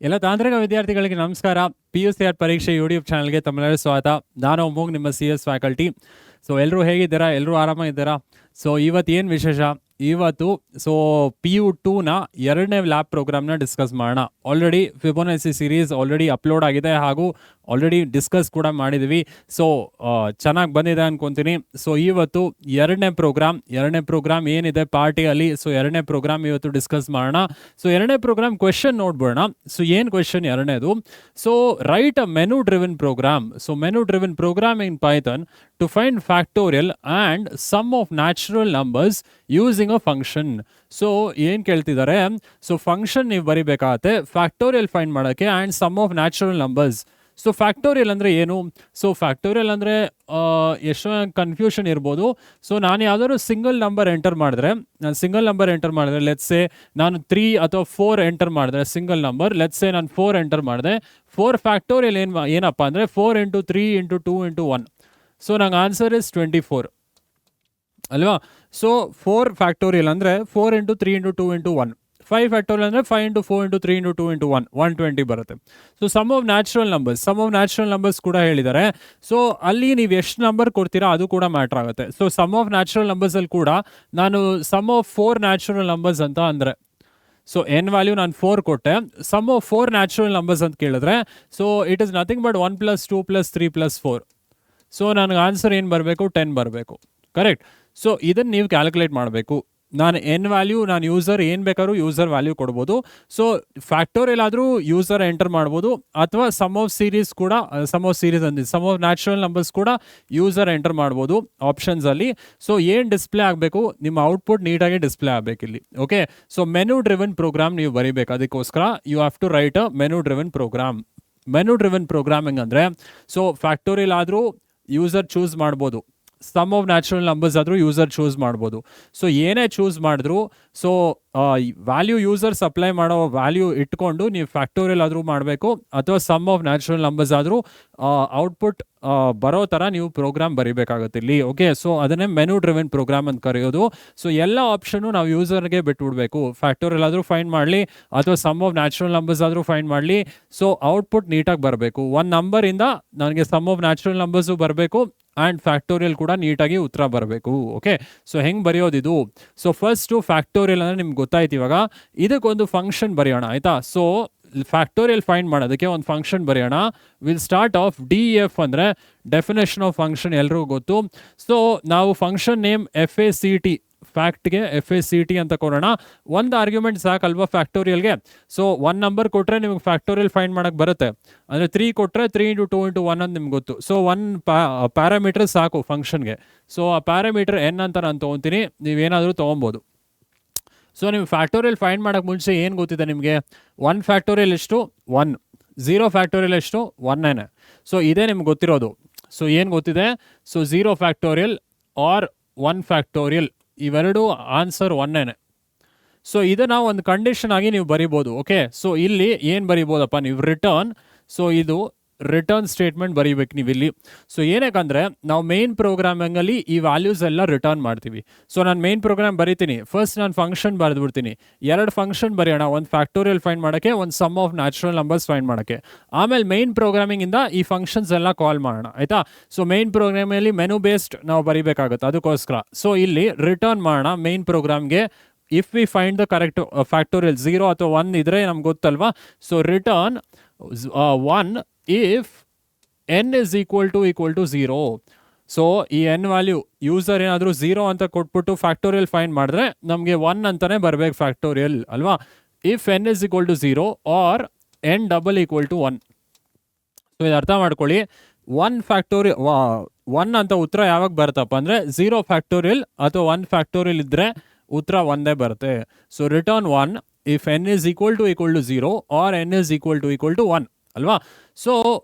ಎಲ್ಲ ತಾಂತ್ರಿಕ ವಿದ್ಯಾರ್ಥಿಗಳಿಗೆ ನಮಸ್ಕಾರ. PUCR ಪರೀಕ್ಷೆ ಯೂಟ್ಯೂಬ್ ಚಾನಲ್ಗೆ ತಮ್ಮೆಲ್ಲರಿಗೂ ಸ್ವಾಗತ. ನಾನು ಅಮೋಘ್, ನಿಮ್ಮ CS ಫ್ಯಾಕಲ್ಟಿ. ಸೊ ಎಲ್ಲರೂ ಹೇಗಿದ್ದೀರಾ? ಎಲ್ಲರೂ ಆರಾಮಾಗಿದ್ದೀರಾ? ಸೊ ಇವತ್ತು ಏನು ವಿಶೇಷ? ಇವತ್ತು PU2ನ 2ನೇ ಲ್ಯಾಬ್ ಪ್ರೋಗ್ರಾಮ್ನ ಡಿಸ್ಕಸ್ ಮಾಡೋಣ. ಆಲ್ರೆಡಿ ಫಿಬೋನಸಿ ಸೀರೀಸ್ ಆಲ್ರೆಡಿ ಅಪ್ಲೋಡ್ ಆಗಿದೆ ಹಾಗೂ ಆಲ್ರೆಡಿ ಡಿಸ್ಕಸ್ ಕೂಡ ಮಾಡಿದ್ವಿ. ಸೊ ಚೆನ್ನಾಗಿ ಬಂದಿದೆ ಅನ್ಕೊತೀನಿ. ಸೊ ಇವತ್ತು ಎರಡನೇ ಪ್ರೋಗ್ರಾಮ್ ಏನಿದೆ ಪಾರ್ಟಿಯಲ್ಲಿ, ಸೊ ಎರಡನೇ ಪ್ರೋಗ್ರಾಮ್ ಇವತ್ತು ಡಿಸ್ಕಸ್ ಮಾಡೋಣ. ಸೊ ಎರಡನೇ ಪ್ರೋಗ್ರಾಮ್ ಕ್ವೆಶನ್ ನೋಡ್ಬೋಣ. ಸೊ ಏನು ಕ್ವೆಶನ್ ಎರಡನೇದು? So write a menu driven program. So menu driven program in Python to find factorial and sum of natural numbers using a function. So ಏನು ಕೇಳ್ತಿದ್ದಾರೆ? So function ನೀವು ಬರಿಬೇಕಾಗತ್ತೆ factorial find ಮಾಡೋಕ್ಕೆ and sum of natural numbers. So factorial ಅಂದರೆ ಏನು? So factorial ಅಂದರೆ ಎಷ್ಟೋ confusion ಇರ್ಬೋದು. ಸೊ ನಾನು ಯಾವ್ದಾದ್ರು ಸಿಂಗಲ್ ನಂಬರ್ ಎಂಟರ್ ಮಾಡಿದ್ರೆ ಲೆಟ್ಸ್ ಸೇ ನಾನು 3 ಅಥವಾ 4 ಎಂಟರ್ ಮಾಡಿದ್ರೆ ಸಿಂಗಲ್ ನಂಬರ್, ಲೆಟ್ಸ್ ಸೇ ನಾನು 4 ಎಂಟರ್ ಮಾಡಿದೆ. 4 ಫ್ಯಾಕ್ಟೋರಿಯಲ್ ಏನಪ್ಪ ಅಂದರೆ 4 × 3 × 2 × 1. ಸೊ ನಂಗೆ ಆನ್ಸರ್ ಇಸ್ 24 ಅಲ್ವಾ? ಸೊ 4 ಫ್ಯಾಕ್ಟೋರಿಯಲ್ ಅಂದರೆ 4 × 3 × 2 × 1. 5 ಫ್ಯಾಕ್ಟೋರಿಯಲ್ ಅಂದರೆ 5 × 4 × 3 × 2 × 1 120 ಬರುತ್ತೆ. So sum of natural numbers ಕೂಡ ಹೇಳಿದ್ದಾರೆ. ಸೊ ಅಲ್ಲಿ ನೀವು ಎಷ್ಟು ನಂಬರ್ ಕೊಡ್ತೀರಾ ಅದು ಕೂಡ ಮ್ಯಾಟ್ರ್ ಆಗುತ್ತೆ. ಸೊ ಸಮ್ ಆಫ್ ನ್ಯಾಚುರಲ್ ನಂಬರ್ಸಲ್ಲಿ ಕೂಡ ನಾನು ಸಮ್ ಆಫ್ 4 ನ್ಯಾಚುರಲ್ ನಂಬರ್ಸ್ ಅಂತ ಅಂದರೆ, ಸೊ ಎನ್ ವ್ಯಾಲ್ಯೂ ನಾನು 4 ಕೊಟ್ಟೆ, ಸಮ್ ಆಫ್ 4 ನ್ಯಾಚುರಲ್ ನಂಬರ್ಸ್ ಅಂತ ಕೇಳಿದ್ರೆ so it is nothing but 1 + 2 + 3 + 4. So ನನಗೆ ಆನ್ಸರ್ ಏನು ಬರಬೇಕು? 10 ಬರಬೇಕು. ಕರೆಕ್ಟ್. ಸೊ ಇದನ್ನು ನೀವು ಕ್ಯಾಲ್ಕುಲೇಟ್ ಮಾಡಬೇಕು. ನಾನು ಎನ್ ವ್ಯಾಲ್ಯೂ, ನಾನು ಯೂಸರ್ ಏನು ಬೇಕಾದ್ರೂ ಯೂಸರ್ ವ್ಯಾಲ್ಯೂ ಕೊಡ್ಬೋದು. ಸೊ ಫ್ಯಾಕ್ಟೋರಿಯಲ್ ಆದರೂ ಯೂಸರ್ ಎಂಟರ್ ಮಾಡ್ಬೋದು, ಅಥವಾ ಸಮ್ ಆಫ್ ನ್ಯಾಚುರಲ್ ನಂಬರ್ಸ್ ಕೂಡ ಯೂಸರ್ ಎಂಟರ್ ಮಾಡ್ಬೋದು ಆಪ್ಷನ್ಸಲ್ಲಿ. ಸೊ ಏನು ಡಿಸ್ಪ್ಲೇ ಆಗಬೇಕು? ನಿಮ್ಮ ಔಟ್ಪುಟ್ ನೀಟಾಗಿ ಡಿಸ್ಪ್ಲೇ ಆಗಬೇಕು ಇಲ್ಲಿ. Okay. So menu driven program ನೀವು ಬರೀಬೇಕು. ಅದಕ್ಕೋಸ್ಕರ you have to write a menu driven program. Menu driven programming ಅಂದರೆ ಸೊ ಫ್ಯಾಕ್ಟೋರಿಯಲ್ ಆದರೂ ಯೂಸರ್ ಚೂಸ್ ಮಾಡ್ಬೋದು, ಸಮ್ ಆಫ್ ನ್ಯಾಚುರಲ್ ನಂಬರ್ಸ್ ಆದರೂ ಯೂಸರ್ ಚೂಸ್ ಮಾಡ್ಬೋದು. ಸೊ ಏನೇ ಚೂಸ್ ಮಾಡಿದ್ರು ಸೊ ವ್ಯಾಲ್ಯೂ ಯೂಸರ್ ಸಪ್ಲೈ ಮಾಡೋ ವ್ಯಾಲ್ಯೂ ಇಟ್ಕೊಂಡು ನೀವು ಫ್ಯಾಕ್ಟೋರಿಯಲ್ ಆದರೂ ಮಾಡಬೇಕು, ಅಥವಾ ಸಮ್ ಆಫ್ ನ್ಯಾಚುರಲ್ ನಂಬರ್ಸ್ ಆದರೂ ಔಟ್ಪುಟ್ ಬರೋ ಥರ ನೀವು ಪ್ರೋಗ್ರಾಮ್ ಬರೀಬೇಕಾಗುತ್ತೆ ಇಲ್ಲಿ. ಓಕೆ. ಸೊ ಅದನ್ನೇ ಮೆನು ಡ್ರಿವನ್ ಪ್ರೋಗ್ರಾಮ್ ಅಂತ ಕರೆಯೋದು. ಸೊ ಎಲ್ಲ ಆಪ್ಷನ್ನು ನಾವು ಯೂಸರ್ಗೆ ಬಿಟ್ಬಿಡ್ಬೇಕು. ಫ್ಯಾಕ್ಟೋರಿಯಲ್ ಆದರೂ ಫೈಂಡ್ ಮಾಡಲಿ ಅಥವಾ ಸಮ್ ಆಫ್ ನ್ಯಾಚುರಲ್ ನಂಬರ್ಸ್ ಆದರೂ ಫೈಂಡ್ ಮಾಡಲಿ. ಸೊ ಔಟ್ಪುಟ್ ನೀಟಾಗಿ ಬರಬೇಕು. ಒಂದು ನಂಬರಿಂದ ನನಗೆ ಸಮ್ ಆಫ್ ನ್ಯಾಚುರಲ್ ನಂಬರ್ಸು ಬರಬೇಕು ಆ್ಯಂಡ್ ಫ್ಯಾಕ್ಟೋರಿಯಲ್ ಕೂಡ ನೀಟಾಗಿ ಉತ್ತರ ಬರಬೇಕು. ಓಕೆ. ಸೊ ಹೆಂಗೆ ಬರೆಯೋದಿದು? ಸೊ ಫಸ್ಟು ಫ್ಯಾಕ್ಟೋರಿಯಲ್ ಅಂದರೆ ನಿಮ್ಗೆ ಗೊತ್ತಾಯ್ತು. ಇವಾಗ ಇದಕ್ಕೊಂದು ಫಂಕ್ಷನ್ ಬರೆಯೋಣ, ಆಯಿತಾ? ಸೊ ಫ್ಯಾಕ್ಟೋರಿಯಲ್ ಫೈಂಡ್ ಮಾಡೋದಕ್ಕೆ ಒಂದು ಫಂಕ್ಷನ್ ಬರೆಯೋಣ. ವಿಲ್ ಸ್ಟಾರ್ಟ್ ಆಫ್ DEF ಅಂದರೆ ಡೆಫಿನೇಷನ್ ಆಫ್ ಫಂಕ್ಷನ್ ಎಲ್ರಿಗೂ ಗೊತ್ತು. ಸೊ ನಾವು ಫಂಕ್ಷನ್ ನೇಮ್ FACT, ಫ್ಯಾಕ್ಟ್ಗೆ FACT ಅಂತ ಕೊಡೋಣ. ಒಂದು ಆರ್ಗ್ಯುಮೆಂಟ್ ಸಾಕಲ್ವಾ ಫ್ಯಾಕ್ಟೋರಿಯಲ್ಗೆ? ಸೊ 1 ನಂಬರ್ ಕೊಟ್ಟರೆ ನಿಮಗೆ ಫ್ಯಾಕ್ಟೋರಿಯಲ್ ಫೈಂಡ್ ಮಾಡೋಕ್ಕೆ ಬರುತ್ತೆ. ಅಂದರೆ 3 ಕೊಟ್ಟರೆ 3 × 2 × 1 ಅಂತ ನಿಮ್ಗೆ ಗೊತ್ತು. ಸೊ 1 ಪ್ಯಾರಾಮೀಟರ್ ಸಾಕು ಫಂಕ್ಷನ್ಗೆ. ಸೊ ಆ ಪ್ಯಾರಾಮೀಟರ್ n ಅಂತ ನಾನು ತೊಗೊತೀನಿ, ನೀವೇನಾದರೂ ತೊಗೊಬೋದು. ಸೊ ನೀವು ಫ್ಯಾಕ್ಟೋರಿಯಲ್ ಫೈಂಡ್ ಮಾಡೋಕ್ಕೆ ಮುಂಚೆ ಏನು ಗೊತ್ತಿದೆ ನಿಮಗೆ? 1 ಫ್ಯಾಕ್ಟೋರಿಯಲ್ ಎಷ್ಟು? 1. 0 ಫ್ಯಾಕ್ಟೋರಿಯಲ್ ಎಷ್ಟು? 1. ಸೊ ಇದೇ ನಿಮ್ಗೆ ಗೊತ್ತಿರೋದು. ಸೊ ಏನು ಗೊತ್ತಿದೆ? ಸೊ 0 ಫ್ಯಾಕ್ಟೋರಿಯಲ್ ಆರ್ 1 ಫ್ಯಾಕ್ಟೋರಿಯಲ್ ಇವೆರಡು ಆನ್ಸರ್ 1. ಸೊ ಇದನ್ನು ಒಂದು ಕಂಡೀಷನ್ ಆಗಿ ನೀವು ಬರಿಬೋದು. ಓಕೆ. ಸೊ ಇಲ್ಲಿ ಏನು ಬರಿಬೋದಪ್ಪ ನೀವು? ರಿಟರ್ನ್. ಸೊ ಇದು ರಿಟರ್ನ್ ಸ್ಟೇಟ್ಮೆಂಟ್ ಬರೀಬೇಕು ನೀವು ಇಲ್ಲಿ. ಸೊ ಏನಕ್ಕಂದರೆ ನಾವು ಮೇನ್ ಪ್ರೋಗ್ರಾಮಿಂಗಲ್ಲಿ ಈ ವ್ಯಾಲ್ಯೂಸ್ ಎಲ್ಲ ರಿಟರ್ನ್ ಮಾಡ್ತೀವಿ. ಸೊ ನಾನು ಮೇನ್ ಪ್ರೋಗ್ರಾಮ್ ಬರೀತೀನಿ, ಫಸ್ಟ್ ನಾನು ಫಂಕ್ಷನ್ ಬರೆದ್ಬಿಡ್ತೀನಿ. 2 ಫಂಕ್ಷನ್ ಬರೆಯೋಣ, ಒಂದು ಫ್ಯಾಕ್ಟೋರಿಯಲ್ ಫೈಂಡ್ ಮಾಡೋಕ್ಕೆ, ಒಂದು sum of natural numbers find ಮಾಡೋಕ್ಕೆ. ಆಮೇಲೆ ಮೇನ್ ಪ್ರೋಗ್ರಾಮಿಂಗಿಂದ ಈ ಫಂಕ್ಷನ್ಸ್ ಎಲ್ಲ ಕಾಲ್ ಮಾಡೋಣ, ಆಯಿತಾ? ಸೊ ಮೇನ್ ಪ್ರೋಗ್ರಾಮಲ್ಲಿ ಮೆನು ಬೇಸ್ಡ್ ನಾವು ಬರೀಬೇಕಾಗುತ್ತೆ, ಅದಕ್ಕೋಸ್ಕರ. ಸೊ ಇಲ್ಲಿ ರಿಟರ್ನ್ ಮಾಡೋಣ ಮೇನ್ ಪ್ರೋಗ್ರಾಮ್ಗೆ. If we find the correct factorial 0 ಅಥವಾ 1 ಇದ್ದರೆ ನಮ್ಗೆ ಗೊತ್ತಲ್ವಾ? So return 1 if n is equal to 0. So ಈ n ವ್ಯಾಲ್ಯೂ ಯೂಸರ್ ಏನಾದರೂ 0 ಅಂತ ಕೊಟ್ಬಿಟ್ಟು ಫ್ಯಾಕ್ಟೋರಿಯಲ್ ಫೈಂಡ್ ಮಾಡಿದ್ರೆ ನಮಗೆ 1 ಅಂತಲೇ ಬರಬೇಕು ಫ್ಯಾಕ್ಟೋರಿಯಲ್ ಅಲ್ವಾ? If n is equal to 0 or n = 1. So ಇದು ಅರ್ಥ ಮಾಡ್ಕೊಳ್ಳಿ. 1 ಅಂತ ಉತ್ತರ ಯಾವಾಗ ಬರುತ್ತಪ್ಪ ಅಂದರೆ 0 ಫ್ಯಾಕ್ಟೋರಿಯಲ್ ಅಥವಾ 1 ಫ್ಯಾಕ್ಟೋರಿಯಲ್ ಇದ್ದರೆ ಉತ್ತರ 1 ಬರುತ್ತೆ. So return 1 if n is equal to 0 or n is equal to 1 ಅಲ್ವಾ? ಸೊ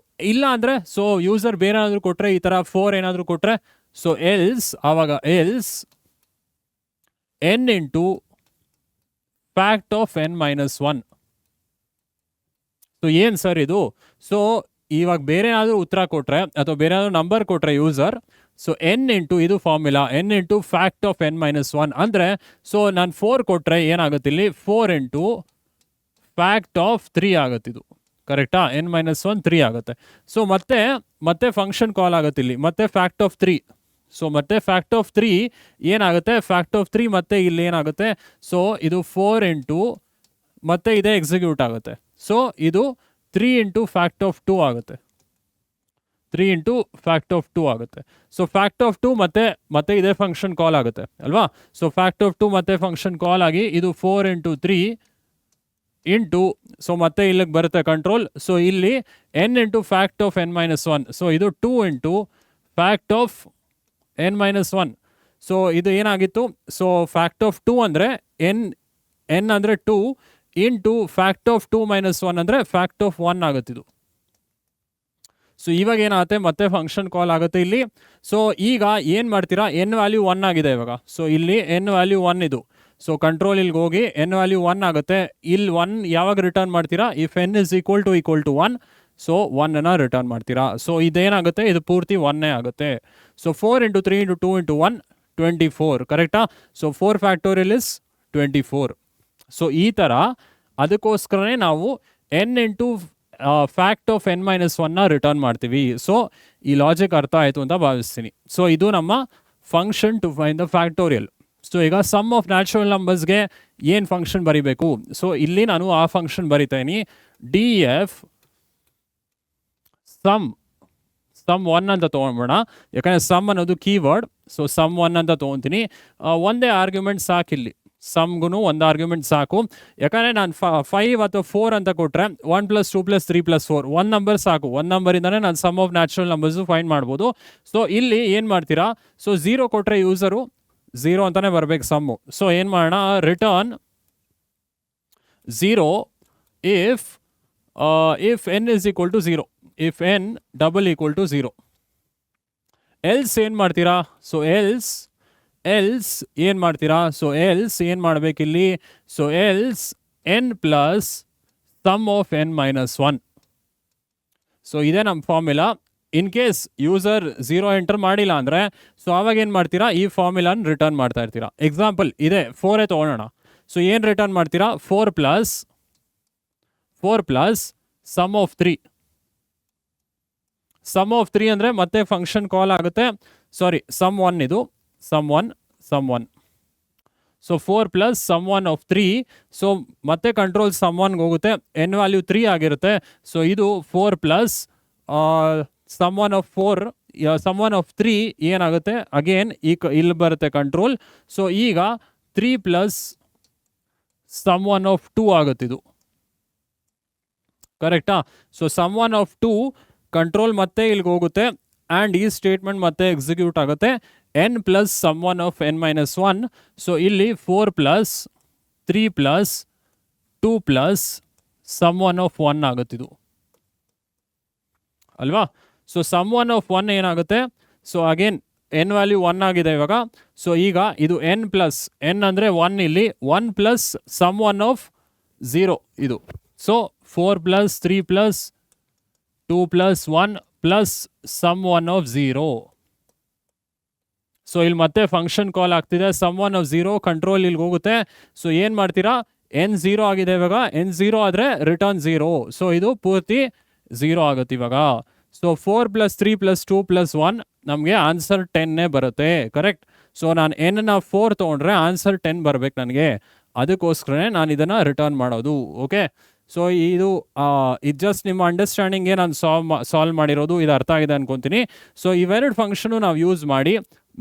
ಇಲ್ಲ ಅಂದರೆ ಸೊ ಯೂಸರ್ ಬೇರೆ ಏನಾದರೂ ಕೊಟ್ಟರೆ, ಈ ಥರ 4 ಏನಾದರೂ ಕೊಟ್ಟರೆ, ಸೊ ಆವಾಗ else n into fact of n - 1. So ಏನು ಸರ್ ಇದು? ಸೊ ಇವಾಗ ಬೇರೆ ಏನಾದರೂ ಉತ್ತರ ಕೊಟ್ಟರೆ ಅಥವಾ ಬೇರೆ ಏನಾದರೂ ನಂಬರ್ ಕೊಟ್ಟರೆ ಯೂಸರ್, ಸೊ n ಇಂಟು ಇದು formula, n into fact of n - 1 ಅಂದರೆ ಸೊ ನಾನು 4 ಕೊಟ್ಟರೆ ಏನಾಗುತ್ತೆ ಇಲ್ಲಿ? 4 ಇಂಟು ಫ್ಯಾಕ್ಟ್ ಆಫ್ 3 ಆಗುತ್ತೆ ಇದು, ಕರೆಕ್ಟಾ? n-1 3 ಆಗುತ್ತೆ. ಸೊ ಮತ್ತೆ ಫಂಕ್ಷನ್ ಕಾಲ್ ಆಗುತ್ತೆ ಇಲ್ಲಿ, ಮತ್ತೆ ಫ್ಯಾಕ್ಟ್ ಆಫ್ 3. ಸೊ ಮತ್ತೆ ಫ್ಯಾಕ್ಟ್ ಆಫ್ 3 ಏನಾಗುತ್ತೆ, ಫ್ಯಾಕ್ಟ್ ಆಫ್ 3 ಮತ್ತೆ ಇಲ್ಲಿ ಏನಾಗುತ್ತೆ, ಸೊ ಇದು 4 ಇಂಟು ಮತ್ತೆ ಇದೇ ಎಕ್ಸಿಕ್ಯೂಟ್ ಆಗುತ್ತೆ. ಸೊ ಇದು 3 ಇಂಟು ಫ್ಯಾಕ್ಟ್ ಆಫ್ 2 ಆಗುತ್ತೆ, 3 ಇಂಟು ಫ್ಯಾಕ್ಟ್ ಆಫ್ 2 ಆಗುತ್ತೆ. ಸೊ ಫ್ಯಾಕ್ಟ್ ಆಫ್ 2 ಮತ್ತೆ ಇದೇ ಫಂಕ್ಷನ್ ಕಾಲ್ ಆಗುತ್ತೆ ಅಲ್ವಾ? ಸೊ ಫ್ಯಾಕ್ಟ್ ಆಫ್ 2 ಮತ್ತೆ ಫಂಕ್ಷನ್ ಕಾಲ್ ಆಗಿ ಇದು 4 ಇಂಟು 3 ಇಂಟು, ಸೊ ಮತ್ತೆ ಇಲ್ಲಿಗೆ ಬರುತ್ತೆ ಕಂಟ್ರೋಲ್. ಸೊ ಇಲ್ಲಿ n into fact of n-1. So ಇದು 2 into fact of n-1. So ಇದು ಏನಾಗಿತ್ತು, ಸೊ ಫ್ಯಾಕ್ಟ್ ಆಫ್ 2 ಅಂದರೆ n ಅಂದರೆ 2 ಇಂಟು ಫ್ಯಾಕ್ಟ್ ಆಫ್ 2-1 ಅಂದರೆ ಫ್ಯಾಕ್ಟ್ ಆಫ್ 1 ಆಗುತ್ತೆ ಇದು. ಸೊ ಇವಾಗ ಏನಾಗುತ್ತೆ, ಮತ್ತೆ ಫಂಕ್ಷನ್ ಕಾಲ್ ಆಗುತ್ತೆ ಇಲ್ಲಿ. ಸೊ ಈಗ ಏನು ಮಾಡ್ತೀರಾ, n ವ್ಯಾಲ್ಯೂ 1 ಆಗಿದೆ ಇವಾಗ. ಸೊ ಇಲ್ಲಿ n ವ್ಯಾಲ್ಯೂ 1 ಇದು. ಸೊ ಕಂಟ್ರೋಲ್ ಇಲ್ಲಿಗೆ ಹೋಗಿ n ವ್ಯಾಲ್ಯೂ 1 ಆಗುತ್ತೆ. ಇಲ್ಲಿ 1 ಯಾವಾಗ ರಿಟರ್ನ್ ಮಾಡ್ತೀರಾ, if n is equal to 1, so 1ನ ರಿಟರ್ನ್ ಮಾಡ್ತೀರಾ. ಸೊ ಇದೇನಾಗುತ್ತೆ, ಇದು ಪೂರ್ತಿ 1 ಆಗುತ್ತೆ. ಸೊ 4 ಇಂಟು 3 ಇಂಟು 2 ಇಂಟು 1 24, ಕರೆಕ್ಟಾ? So 4 factorial is 24. ಸೊ ಈ ಥರ ಅದಕ್ಕೋಸ್ಕರನೇ ನಾವು n ಇಂಟು ಫ್ಯಾಕ್ಟ್ ಆಫ್ n-1ನ ರಿಟರ್ನ್ ಮಾಡ್ತೀವಿ. ಸೊ ಈ ಲಾಜಿಕ್ ಅರ್ಥ ಆಯಿತು ಅಂತ ಭಾವಿಸ್ತೀನಿ. ಸೊ ಇದು ನಮ್ಮ function to find the factorial. So ಈಗ ಸಮ್ ಆಫ್ ನ್ಯಾಚುರಲ್ ನಂಬರ್ಸ್ಗೆ ಏನು ಫಂಕ್ಷನ್ ಬರೀಬೇಕು, ಸೊ ಇಲ್ಲಿ ನಾನು ಆ ಫಂಕ್ಷನ್ ಬರಿತೀನಿ, ಡಿ ಎಫ್ ಸಮ್ 1 ಅಂತ ತೊಗೊಂಡ್ಬೇಡ, ಯಾಕಂದರೆ ಸಮ್ ಅನ್ನೋದು ಕೀವರ್ಡ್. ಸೊ ಸಮ್ 1 ಅಂತ ತೊಗೊತೀನಿ. ಒಂದೇ ಆರ್ಗ್ಯುಮೆಂಟ್ ಸಾಕಿಲ್ಲಿ, ಸಮ್ಗೂ ಒಂದು ಆರ್ಗ್ಯುಮೆಂಟ್ ಸಾಕು. ಯಾಕಂದರೆ ನಾನು 5 ಅಥವಾ 4 ಅಂತ ಕೊಟ್ಟರೆ 1 + 2 + 3 + 4 1 ನಂಬರ್ ಸಾಕು. 1 ನಂಬರಿಂದನೇ ನಾನು sum of natural numbers find ಮಾಡ್ಬೋದು. ಸೊ ಇಲ್ಲಿ ಏನು ಮಾಡ್ತೀರಾ, ಸೊ 0 ಕೊಟ್ಟರೆ ಯೂಸರು 0 ಅಂತಲೇ ಬರಬೇಕು ಸಮ್ಮು. ಸೊ ಏನು ಮಾಡೋಣ, return 0 if n is equal to 0, if n = 0. Else ಏನು ಮಾಡ್ತೀರಾ, ಸೊ ಎಲ್ಸ್ ಏನು ಮಾಡ್ತೀರಾ, ಸೊ ಎಲ್ಸ್ ಏನು ಮಾಡಬೇಕಿಲ್ಲಿ, so else n plus sum of n-1. So ಇದೇ ನಮ್ಮ formula. In case user 0 enter ಮಾಡಿಲ್ಲ ಅಂದರೆ, ಸೊ ಆವಾಗ ಏನು ಮಾಡ್ತೀರಾ, ಈ ಫಾರ್ಮುಲಾನ ರಿಟರ್ನ್ ಮಾಡ್ತಾ ಇರ್ತೀರಾ. ಎಕ್ಸಾಂಪಲ್ ಇದೆ 4 ತೊಗೊಳ್ಳೋಣ. ಸೊ ಏನು ರಿಟರ್ನ್ ಮಾಡ್ತೀರಾ, 4 plus sum of 3. Sum of 3 ಅಂದರೆ ಮತ್ತೆ ಫಂಕ್ಷನ್ ಕಾಲ್ ಆಗುತ್ತೆ, ಸಾರಿ ಸಮ್ 1 ಇದು, sum 1. So 4 plus sum 1 of 3. So ಮತ್ತೆ ಕಂಟ್ರೋಲ್ ಸಮ್ 1ಗೆ ಹೋಗುತ್ತೆ, n ವ್ಯಾಲ್ಯೂ 3 ಆಗಿರುತ್ತೆ. ಸೊ ಇದು 4 plus sum 1 of 4, sum 1 of 3 ಏನಾಗುತ್ತೆ, ಅಗೇನ್ ಇಲ್ಲಿ ಬರುತ್ತೆ ಕಂಟ್ರೋಲ್. ಸೊ ಈಗ 3 ಪ್ಲಸ್ ಸಮ್ 1 ಆಫ್ 2 ಆಗುತ್ತೆ ಇದು, ಕರೆಕ್ಟಾ? ಸೊ ಸಮ್ 1 ಆಫ್ 2 ಕಂಟ್ರೋಲ್ ಮತ್ತೆ ಇಲ್ಲಿಗೆ ಹೋಗುತ್ತೆ ಆ್ಯಂಡ್ ಈ ಸ್ಟೇಟ್ಮೆಂಟ್ ಮತ್ತೆ ಎಕ್ಸಿಕ್ಯೂಟ್ ಆಗುತ್ತೆ, n plus sum 1 of n-1. So ಇಲ್ಲಿ 4 plus 3 plus 2 plus sum 1 of 1 ಆಗುತ್ತಿದು ಅಲ್ವಾ? ಸೊ ಸಮ್ 1 ಆಫ್ 1 ಏನಾಗುತ್ತೆ, ಸೊ ಅಗೇನ್ n ವ್ಯಾಲ್ಯೂ 1 ಆಗಿದೆ ಇವಾಗ. ಸೊ ಈಗ ಇದು n ಪ್ಲಸ್ n ಅಂದರೆ 1, ಇಲ್ಲಿ 1 ಪ್ಲಸ್ ಸಮ್ 1 ಆಫ್ 0 ಇದು. So 4 plus 3 plus 2 plus 1 plus sum 1 of 0. So ಇಲ್ಲಿ ಮತ್ತೆ ಫಂಕ್ಷನ್ ಕಾಲ್ ಆಗ್ತಿದೆ, ಸಮ್ 1 ಆಫ್ 0 ಕಂಟ್ರೋಲ್ ಇಲ್ಲಿಗೆ ಹೋಗುತ್ತೆ. ಸೊ ಏನು ಮಾಡ್ತೀರಾ, n 0 ಆಗಿದೆ ಇವಾಗ, n 0 ಆದರೆ ರಿಟರ್ನ್ 0. ಸೊ ಇದು ಪೂರ್ತಿ 0 ಆಗುತ್ತೆ ಇವಾಗ. ಸೊ 4 ಪ್ಲಸ್ 3 ಪ್ಲಸ್ 2 ಪ್ಲಸ್ 1 ನಮಗೆ ಆನ್ಸರ್ 10 ಬರುತ್ತೆ, ಕರೆಕ್ಟ್? ಸೊ ನಾನು n-ನ 4 ತೊಗೊಂಡ್ರೆ ಆನ್ಸರ್ 10 ಬರಬೇಕು ನನಗೆ, ಅದಕ್ಕೋಸ್ಕರನೇ ನಾನು ಇದನ್ನು ರಿಟರ್ನ್ ಮಾಡೋದು. ಓಕೆ, ಸೊ ಇದು ಜಸ್ಟ್ ನಿಮ್ಮ ಅಂಡರ್ಸ್ಟ್ಯಾಂಡಿಂಗ್ಗೆ ನಾನು ಸಾಲ್ವ್ ಮಾಡಿರೋದು, ಇದು ಅರ್ಥ ಆಗಿದೆ ಅನ್ಕೊತೀನಿ. ಸೊ ಇವೆರಡು ಫಂಕ್ಷನು ನಾವು ಯೂಸ್ ಮಾಡಿ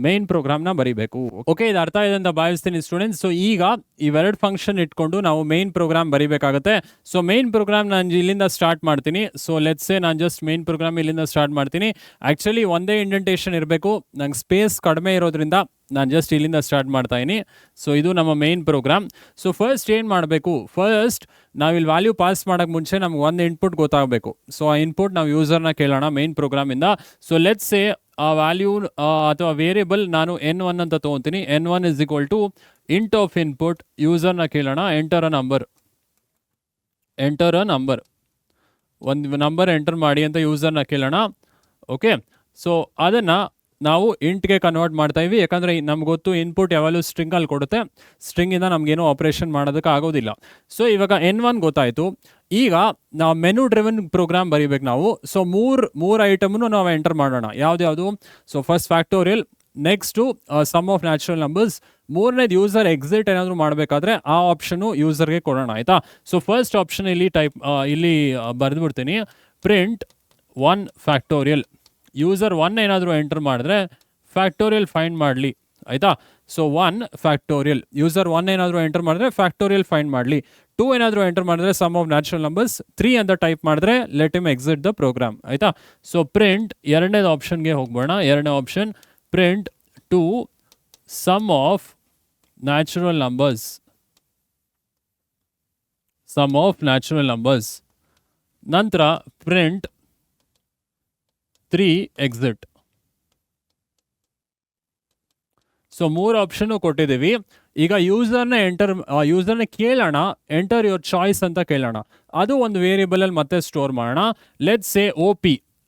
ಮೇನ್ ಪ್ರೋಗ್ರಾಮ್ನ ಬರೀಬೇಕು. ಓಕೆ, ಇದು ಅರ್ಥ ಇದೆ ಅಂತ ಭಾವಿಸ್ತೀನಿ ಸ್ಟೂಡೆಂಟ್ಸ್. ಸೊ ಈಗ ಇವೆರಡು ಫಂಕ್ಷನ್ ಇಟ್ಕೊಂಡು ನಾವು ಮೇನ್ ಪ್ರೋಗ್ರಾಮ್ ಬರೀಬೇಕಾಗುತ್ತೆ. ಸೊ ಮೇನ್ ಪ್ರೋಗ್ರಾಮ್ ನಾನು ಇಲ್ಲಿಂದ ಸ್ಟಾರ್ಟ್ ಮಾಡ್ತೀನಿ. ಸೊ ಲೆಟ್ಸ್ ಸೇ ನಾನು ಜಸ್ಟ್ ಮೇನ್ ಪ್ರೋಗ್ರಾಮ್ ಇಲ್ಲಿಂದ ಸ್ಟಾರ್ಟ್ ಮಾಡ್ತೀನಿ. ಆ್ಯಕ್ಚುಲಿ ಒಂದೇ ಇಂಡೆಂಟೇಷನ್ ಇರಬೇಕು, ನಂಗೆ ಸ್ಪೇಸ್ ಕಡಿಮೆ ಇರೋದ್ರಿಂದ ನಾನು ಜಸ್ಟ್ ಇಲ್ಲಿಂದ ಸ್ಟಾರ್ಟ್ ಮಾಡ್ತಾ ಇದ್ದೀನಿ. ಸೊ ಇದು ನಮ್ಮ ಮೇನ್ ಪ್ರೋಗ್ರಾಮ್. ಸೊ ಫಸ್ಟ್ ಏನು ಮಾಡಬೇಕು, ಫಸ್ಟ್ ನಾವಿಲ್ಲಿ ವ್ಯಾಲ್ಯೂ ಪಾಸ್ ಮಾಡೋಕ್ಕೆ ಮುಂಚೆ ನಮ್ಗೆ ಒಂದು ಇನ್ಪುಟ್ ಗೊತ್ತಾಗಬೇಕು. ಸೊ ಆ ಇನ್ಪುಟ್ ನಾವು ಯೂಸರ್ನ ಕೇಳೋಣ ಮೇನ್ ಪ್ರೋಗ್ರಾಮಿಂದ. ಸೊ ಲೆಟ್ಸ್ ಸೇ ಆ ವ್ಯಾಲ್ಯೂ ಅಥವಾ ವೇರಿಯಬಲ್ ನಾನು n1 ಅಂತ ತೊಗೊತೀನಿ. n1 is equal to int of input, ಯೂಸರ್ನ ಕೇಳೋಣ ಎಂಟರ್ ಅ ನಂಬರ್, ಒಂದು ನಂಬರ್ ಎಂಟರ್ ಮಾಡಿ ಅಂತ ಯೂಸರ್ನ ಕೇಳೋಣ. ಓಕೆ, ಸೊ ಅದನ್ನು ನಾವು ಇಂಟ್ಗೆ ಕನ್ವರ್ಟ್ ಮಾಡ್ತಾ ಇವಿ, ಯಾಕಂದರೆ ನಮ್ಗೆ ಗೊತ್ತು ಇನ್ಪುಟ್ ಯಾವಾಗಲೂ ಸ್ಟ್ರಿಂಗಲ್ಲಿ ಕೊಡುತ್ತೆ, ಸ್ಟ್ರಿಂಗಿಂದ ನಮಗೇನೋ ಆಪ್ರೇಷನ್ ಮಾಡೋದಕ್ಕೆ ಆಗೋದಿಲ್ಲ. ಸೊ ಇವಾಗ N1 ಗೊತ್ತಾಯಿತು. ಈಗ ನಾವು ಮೆನು ಡ್ರಿವನ್ ಪ್ರೋಗ್ರಾಮ್ ಬರೀಬೇಕು ನಾವು. ಸೊ ಮೂರು ಐಟಮ್ನು ನಾವು ಎಂಟರ್ ಮಾಡೋಣ. ಯಾವ್ದು? So first factorial, next sum of natural numbers, ಮೂರನೇದು ಯೂಸರ್ ಎಕ್ಸಿಟ್ ಏನಾದರೂ ಮಾಡಬೇಕಾದ್ರೆ ಆ ಆಪ್ಷನು ಯೂಸರ್ಗೆ ಕೊಡೋಣ, ಆಯಿತಾ. ಸೊ ಫಸ್ಟ್ ಆಪ್ಷನ್ ಇಲ್ಲಿ ಬರೆದ್ಬಿಡ್ತೀನಿ, ಪ್ರಿಂಟ್ 1 ಫ್ಯಾಕ್ಟೋರಿಯಲ್. ಯೂಸರ್ 1 ಏನಾದರೂ ಎಂಟರ್ ಮಾಡಿದ್ರೆ ಫ್ಯಾಕ್ಟೋರಿಯಲ್ ಫೈಂಡ್ ಮಾಡಲಿ, ಆಯಿತಾ. ಸೊ 1 ಫ್ಯಾಕ್ಟೋರಿಯಲ್, ಯೂಸರ್ 1 ಏನಾದರೂ ಎಂಟರ್ ಮಾಡಿದ್ರೆ ಫ್ಯಾಕ್ಟೋರಿಯಲ್ ಫೈಂಡ್ ಮಾಡಲಿ. 2 ಏನಾದರೂ ಎಂಟರ್ ಮಾಡಿದ್ರೆ ಸಮ್ ಆಫ್ ನ್ಯಾಚುರಲ್ ನಂಬರ್ಸ್, 3 ಅಂತ ಟೈಪ್ ಮಾಡಿದ್ರೆ let him exit the program, ಆಯಿತಾ. ಸೊ ಪ್ರಿಂಟ್ ಎರಡನೇದು ಆಪ್ಷನ್ಗೆ ಹೋಗ್ಬೋಣ. ಎರಡನೇ option print 2 sum of natural numbers, sum of natural numbers. ನಂತರ ಪ್ರಿಂಟ್ 3 ಎಕ್ಸಿಟ್. ಸೊ 3 ಆಪ್ಷನ್ನು ಕೊಟ್ಟಿದ್ದೀವಿ. ಈಗ ಯೂಸರ್ನ ಕೇಳೋಣ, ಎಂಟರ್ ಯುವರ್ ಚಾಯ್ಸ್ ಅಂತ ಕೇಳೋಣ. ಅದು ಒಂದು ವೇರಿಯಬಲಲ್ಲಿ ಮತ್ತೆ ಸ್ಟೋರ್ ಮಾಡೋಣ. Let's say OP.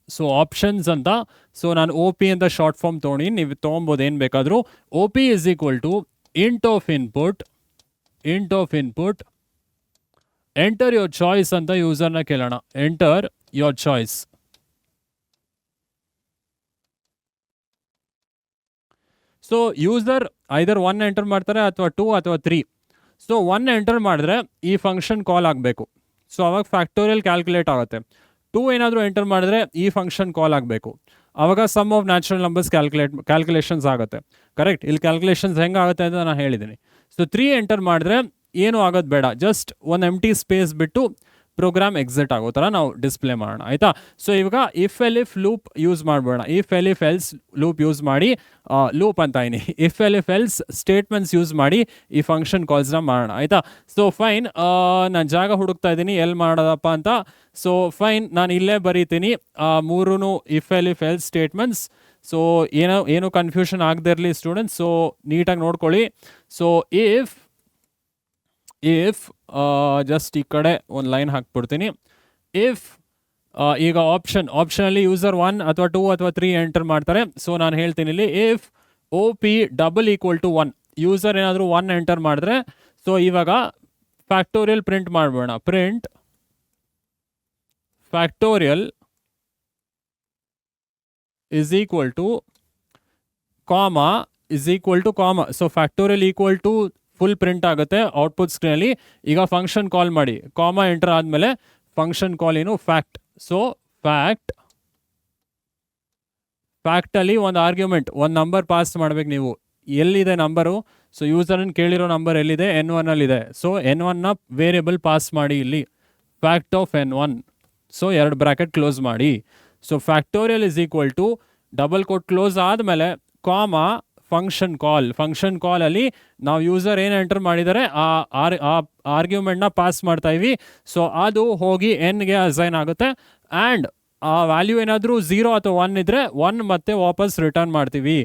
So options ಅಂತ. ಸೊ ನಾನು OP ಅಂತ ಶಾರ್ಟ್ ಫಾರ್ಮ್ ತೊಗೊಂಡು, ನೀವು ತೊಗೊಬೋದು ಏನು ಬೇಕಾದರೂ. OP is equal to int of input, enter your choice ಅಂತ ಯೂಸರ್ನ ಕೇಳೋಣ. Enter your choice. So user either 1 enter ಮಾಡ್ತಾರೆ ಅಥವಾ 2 ಅಥವಾ 3. ಸೊ 1 ಎಂಟರ್ ಮಾಡಿದ್ರೆ ಈ ಫಂಕ್ಷನ್ ಕಾಲ್ ಆಗಬೇಕು. ಸೊ ಅವಾಗ ಫ್ಯಾಕ್ಟೋರಿಯಲ್ ಕ್ಯಾಲ್ಕುಲೇಟ್ ಆಗುತ್ತೆ. 2 ಏನಾದರೂ ಎಂಟರ್ ಮಾಡಿದ್ರೆ ಈ ಫಂಕ್ಷನ್ ಕಾಲ್ ಆಗಬೇಕು. ಆವಾಗ sum of natural numbers calculations ಆಗುತ್ತೆ. ಕರೆಕ್ಟ್? ಇಲ್ಲಿ ಕ್ಯಾಲ್ಕುಲೇಷನ್ಸ್ ಹೆಂಗಾಗುತ್ತೆ ಅಂತ ನಾನು ಹೇಳಿದ್ದೀನಿ. ಸೊ 3 ಎಂಟರ್ ಮಾಡಿದ್ರೆ ಏನೂ ಆಗೋದು ಬೇಡ, ಜಸ್ಟ್ ಒಂದು ಎಂಟಿ ಸ್ಪೇಸ್ ಬಿಟ್ಟು ಪ್ರೋಗ್ರಾಮ್ ಎಕ್ಸಿಟ್ ಆಗೋ ಥರ ನಾವು ಡಿಸ್ಪ್ಲೇ ಮಾಡೋಣ, ಆಯಿತಾ. ಸೊ ಇವಾಗ ಇಫ್ ಲೂಪ್ ಯೂಸ್ ಮಾಡಬೇಡ, ಇಫ್ ಎಲ್ಸ್ ಲೂಪ್ ಯೂಸ್ ಮಾಡಿ, ಲೂಪ್ ಅಂತ ಇಫ್ ಎಲ್ಸ್ ಸ್ಟೇಟ್ಮೆಂಟ್ಸ್ ಯೂಸ್ ಮಾಡಿ ಈ ಫಂಕ್ಷನ್ ಕಾಲ್ಸ್ನ ಮಾಡೋಣ, ಆಯಿತಾ. ಸೊ ಫೈನ್, ನಾನು ಜಾಗ ಹುಡುಕ್ತಾ ಇದ್ದೀನಿ ಎಲ್ಲಿ ಮಾಡೋದಪ್ಪ ಅಂತ. ಸೊ ಫೈನ್, ನಾನು ಇಲ್ಲೇ ಬರೀತೀನಿ ಮೂರೂ ಇಫ್ ಎಲ್ಸ್ ಸ್ಟೇಟ್ಮೆಂಟ್ಸ್. ಸೊ ಏನು ಕನ್ಫ್ಯೂಷನ್ ಆಗದೇ ಇರಲಿ ಸ್ಟೂಡೆಂಟ್ಸ್. ಸೊ ನೀಟಾಗಿ ನೋಡ್ಕೊಳ್ಳಿ. ಸೊ ಇಫ್ ಜಸ್ಟ್ ಈ ಕಡೆ ಒಂದು ಲೈನ್ ಹಾಕ್ಬಿಡ್ತೀನಿ. ಇಫ್ ಈಗ ಆಪ್ಷನಲ್ಲಿ ಯೂಸರ್ 1 ಅಥವಾ 2 ಅಥವಾ 3 ಎಂಟರ್ ಮಾಡ್ತಾರೆ. ಸೊ ನಾನು ಹೇಳ್ತೀನಿ ಇಲ್ಲಿ, ಇಫ್ OP = 1, ಯೂಸರ್ ಏನಾದರೂ 1 ಎಂಟರ್ ಮಾಡಿದ್ರೆ, ಸೊ ಇವಾಗ ಫ್ಯಾಕ್ಟೋರಿಯಲ್ ಪ್ರಿಂಟ್ ಮಾಡಬೇಡ, print factorial is equal to comma is equal to comma. So factorial equal to full print ಆಗುತ್ತೆ ಔಟ್ಪುಟ್ ಸ್ಕ್ರೀನಲ್ಲಿ. ಈಗ ಫಂಕ್ಷನ್ ಕಾಲ್ ಮಾಡಿ, ಕಾಮಾ ಎಂಟರ್ ಆದಮೇಲೆ ಫಂಕ್ಷನ್ ಕಾಲ್ ಏನು, ಫ್ಯಾಕ್ಟ್. ಸೊ ಫ್ಯಾಕ್ಟಲ್ಲಿ ಒಂದು ಆರ್ಗ್ಯುಮೆಂಟ್, ಒಂದು ನಂಬರ್ ಪಾಸ್ ಮಾಡ್ಬೇಕು ನೀವು. ಎಲ್ಲಿದೆ ನಂಬರು? ಸೊ ಯೂಸರನ್ನು ಕೇಳಿರೋ ನಂಬರ್ ಎಲ್ಲಿದೆ? N1 ಅಲ್ಲಿದೆ. ಸೊ N1ನ ವೇರಿಯಬಲ್ ಪಾಸ್ ಮಾಡಿ ಇಲ್ಲಿ, fact of N1. So 2 bracket close ಮಾಡಿ. So factorial is equal to double quote close ಆದಮೇಲೆ ಕಾಮಾ ಫಂಕ್ಷನ್ ಕಾಲಲ್ಲಿ ನಾವು ಯೂಸರ್ ಏನು ಎಂಟರ್ ಮಾಡಿದ್ದಾರೆ ಆ ಆರ್ಗ್ಯುಮೆಂಟ್ನ ಪಾಸ್ ಮಾಡ್ತಾ ಇವಿ. ಸೊ ಅದು ಹೋಗಿ Nಗೆ ಅಸೈನ್ ಆಗುತ್ತೆ. ಆ್ಯಂಡ್ ಆ ವ್ಯಾಲ್ಯೂ ಏನಾದರೂ 0 ಅಥವಾ 1 ಇದ್ದರೆ 1 ಮತ್ತೆ ವಾಪಸ್ ರಿಟರ್ನ್ ಮಾಡ್ತೀವಿ.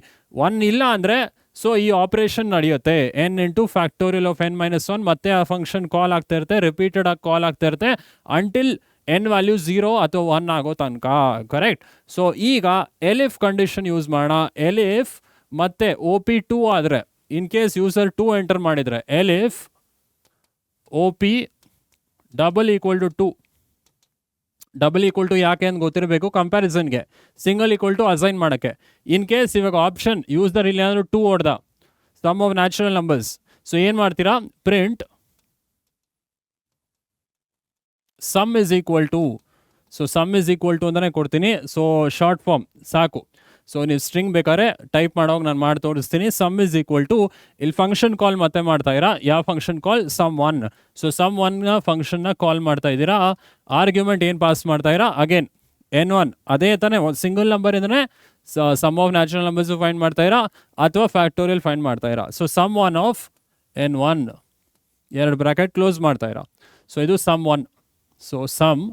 1 ಇಲ್ಲ ಅಂದರೆ ಸೊ ಈ ಆಪ್ರೇಷನ್ ನಡೆಯುತ್ತೆ, N into factorial of N-1. ಮತ್ತೆ ಆ ಫಂಕ್ಷನ್ ಕಾಲ್ ಆಗ್ತಾ ಇರುತ್ತೆ, ರಿಪೀಟೆಡ್ ಆಗಿ ಕಾಲ್ ಆಗ್ತಾ ಇರುತ್ತೆ ಅಂಟಿಲ್ N ವ್ಯಾಲ್ಯೂ 0 ಅಥವಾ 1 ಆಗೋ ತನಕ. ಕರೆಕ್ಟ್? ಸೊ ಈಗ ಎಲಿಫ್ ಕಂಡೀಷನ್ ಯೂಸ್ ಮಾಡೋಣ. ಎಲಿಫ್ ಮತ್ತೆ OP 2 ಆದರೆ, ಇನ್ ಕೇಸ್ ಯೂಸರ್ 2 ಎಂಟರ್ ಮಾಡಿದರೆ, elif OP =2. Double equal to ಯಾಕೆ ಅಂತ ಗೊತ್ತಿರಬೇಕು ಕಂಪ್ಯಾರಿಸನ್ಗೆ, ಸಿಂಗಲ್ ಈಕ್ವಲ್ ಟು ಅಸೈನ್ ಮಾಡೋಕ್ಕೆ. ಇನ್ ಕೇಸ್ ಇವಾಗ ಆಪ್ಷನ್ ಯೂಸರ್ ಇಲ್ಲಿ ಏನಾದರೂ 2 ಹೊಡೆದ, sum of natural numbers. So ಏನು ಮಾಡ್ತೀರಾ? Print sum is equal to. So sum is equal to ಅಂತಲೇ ಕೊಡ್ತೀನಿ. ಸೊ ಶಾರ್ಟ್ ಫಾರ್ಮ್ ಸಾಕು. ಸೊ ನೀವು ಸ್ಟ್ರಿಂಗ್ ಬೇಕಾದ್ರೆ ಟೈಪ್ ಮಾಡೋವಾಗ ನಾನು ಮಾಡಿ ತೋರಿಸ್ತೀನಿ. ಸಮ್ ಇಸ್ ಈಕ್ವಲ್ ಟು, ಇಲ್ಲಿ ಫಂಕ್ಷನ್ ಕಾಲ್ ಮತ್ತೆ ಮಾಡ್ತಾ ಇದ್ದೀರಾ. ಯಾವ function call? Sum 1. So sum 1ನ ಫಂಕ್ಷನ್ನ ಕಾಲ್ ಮಾಡ್ತಾ ಇದ್ದೀರಾ. ಆರ್ಗ್ಯುಮೆಂಟ್ ಏನು ಪಾಸ್ ಮಾಡ್ತಾ ಇದ್ದೀರಾ? Again N1. ಅದೇ ತಾನೇ, ಒಂದು ಸಿಂಗಲ್ ನಂಬರಿಂದನೇ sum of natural numbers find ಮಾಡ್ತಾ ಇದ್ದೀರಾ ಅಥವಾ ಫ್ಯಾಕ್ಟೋರಿಯಲ್ ಫೈಂಡ್ ಮಾಡ್ತಾ ಇದ್ದೀರಾ. So sum 1 of N1 2 bracket close ಮಾಡ್ತಾ ಇದ್ದೀರಾ. ಸೊ ಇದು ಸಮ್ 1. ಸೊ ಸಮ್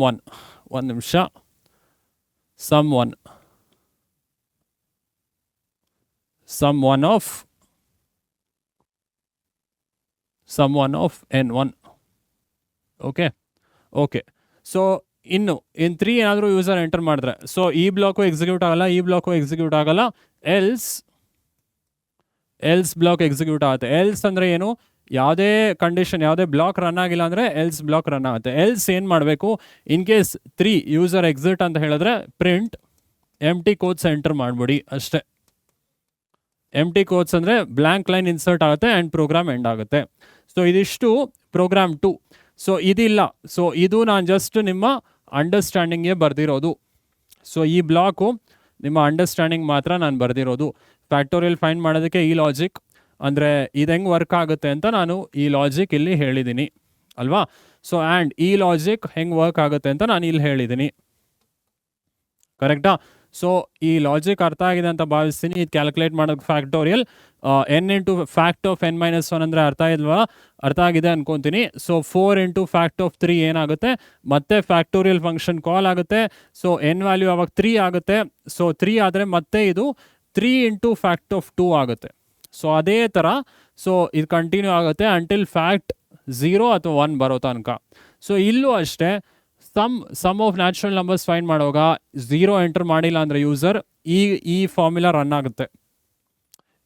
1, ಒಂದು ನಿಮಿಷ, sum 1 of N1. Okay. So ಇನ್ನು ಇನ್ 3 ಏನಾದರೂ ಯೂಸರ್ ಎಂಟರ್ ಮಾಡಿದ್ರೆ ಸೊ ಈ ಬ್ಲಾಕು ಎಕ್ಸಿಕ್ಯೂಟ್ ಆಗಲ್ಲ, ಈ ಬ್ಲಾಕು ಎಕ್ಸಿಕ್ಯೂಟ್ ಆಗಲ್ಲ, ಎಲ್ಸ್ ಬ್ಲಾಕ್ ಎಕ್ಸಿಕ್ಯೂಟ್ ಆಗುತ್ತೆ. ಎಲ್ಸ್ ಅಂದರೆ ಏನು, ಯಾವುದೇ ಕಂಡೀಷನ್ ಯಾವುದೇ ಬ್ಲಾಕ್ ರನ್ ಆಗಿಲ್ಲ ಅಂದರೆ ಎಲ್ಸ್ ಬ್ಲಾಕ್ ರನ್ ಆಗುತ್ತೆ. ಎಲ್ಸ್ ಏನು ಮಾಡಬೇಕು, ಇನ್ ಕೇಸ್ 3 ಯೂಸರ್ ಎಕ್ಸಿಟ್ ಅಂತ ಹೇಳಿದ್ರೆ ಪ್ರಿಂಟ್ ಎಂಟಿ ಕೋಡ್ಸ್ ಎಂಟರ್ ಮಾಡಿಬಿಡಿ ಅಷ್ಟೇ. ಎಂಟಿ ಕೋಡ್ಸ್ ಅಂದರೆ ಬ್ಲ್ಯಾಂಕ್ ಲೈನ್ ಇನ್ಸರ್ಟ್ ಆಗುತ್ತೆ ಆ್ಯಂಡ್ ಪ್ರೋಗ್ರಾಮ್ ಎಂಡ್ ಆಗುತ್ತೆ. ಸೊ ಇದಿಷ್ಟು ಪ್ರೋಗ್ರಾಮ್ 2. ಸೊ ಇದಿಲ್ಲ, ಸೊ ಇದು ನಾನು ಜಸ್ಟ್ ನಿಮ್ಮ ಅಂಡರ್ಸ್ಟ್ಯಾಂಡಿಂಗ್ಗೆ ಬರೆದಿರೋದು. ಸೊ ಈ ಬ್ಲಾಕು ನಿಮ್ಮ ಅಂಡರ್ಸ್ಟ್ಯಾಂಡಿಂಗ್ ಮಾತ್ರ ನಾನು ಬರೆದಿರೋದು. ಫ್ಯಾಕ್ಟೋರಿಯಲ್ ಫೈಂಡ್ ಮಾಡೋದಕ್ಕೆ ಈ ಲಾಜಿಕ್ ಅಂದರೆ ಇದು ಹೆಂಗೆ ವರ್ಕ್ ಆಗುತ್ತೆ ಅಂತ ನಾನು ಈ ಲಾಜಿಕ್ ಇಲ್ಲಿ ಹೇಳಿದ್ದೀನಿ ಅಲ್ವಾ. ಸೊ ಆ್ಯಂಡ್ ಈ ಲಾಜಿಕ್ ಹೆಂಗೆ ವರ್ಕ್ ಆಗುತ್ತೆ ಅಂತ ನಾನು ಇಲ್ಲಿ ಹೇಳಿದ್ದೀನಿ, ಕರೆಕ್ಟಾ. ಸೊ ಈ ಲಾಜಿಕ್ ಅರ್ಥ ಆಗಿದೆ ಅಂತ ಭಾವಿಸ್ತೀನಿ. ಇದು ಕ್ಯಾಲ್ಕುಲೇಟ್ ಮಾಡೋದು factorial N into fact of n-1 ಅಂದರೆ ಅರ್ಥ ಆಗಿದೆ ಅನ್ಕೊತೀನಿ. ಸೊ 4 ಇಂಟು ಫ್ಯಾಕ್ಟ್ ಆಫ್ 3 ಏನಾಗುತ್ತೆ, ಮತ್ತೆ ಫ್ಯಾಕ್ಟೋರಿಯಲ್ ಫಂಕ್ಷನ್ ಕಾಲ್ ಆಗುತ್ತೆ. ಸೊ ಎನ್ ವ್ಯಾಲ್ಯೂ ಆವಾಗ 3 ಆಗುತ್ತೆ. ಸೊ 3 ಆದರೆ ಮತ್ತೆ ಇದು 3 ಇಂಟು ಫ್ಯಾಕ್ಟ್ ಆಫ್ 2 ಆಗುತ್ತೆ. ಸೊ ಅದೇ ಥರ ಸೊ ಇದು ಕಂಟಿನ್ಯೂ ಆಗುತ್ತೆ ಅಂಟಿಲ್ ಫ್ಯಾಕ್ಟ್ 0 ಅಥವಾ 1 ಬರೋ ತನಕ. ಸೊ ಇಲ್ಲೂ ಅಷ್ಟೇ sum of natural numbers find ಮಾಡುವಾಗ 0 ಎಂಟರ್ ಮಾಡಿಲ್ಲ ಅಂದರೆ ಯೂಸರ್ ಈ ಫಾರ್ಮುಲಾ ರನ್ ಆಗುತ್ತೆ,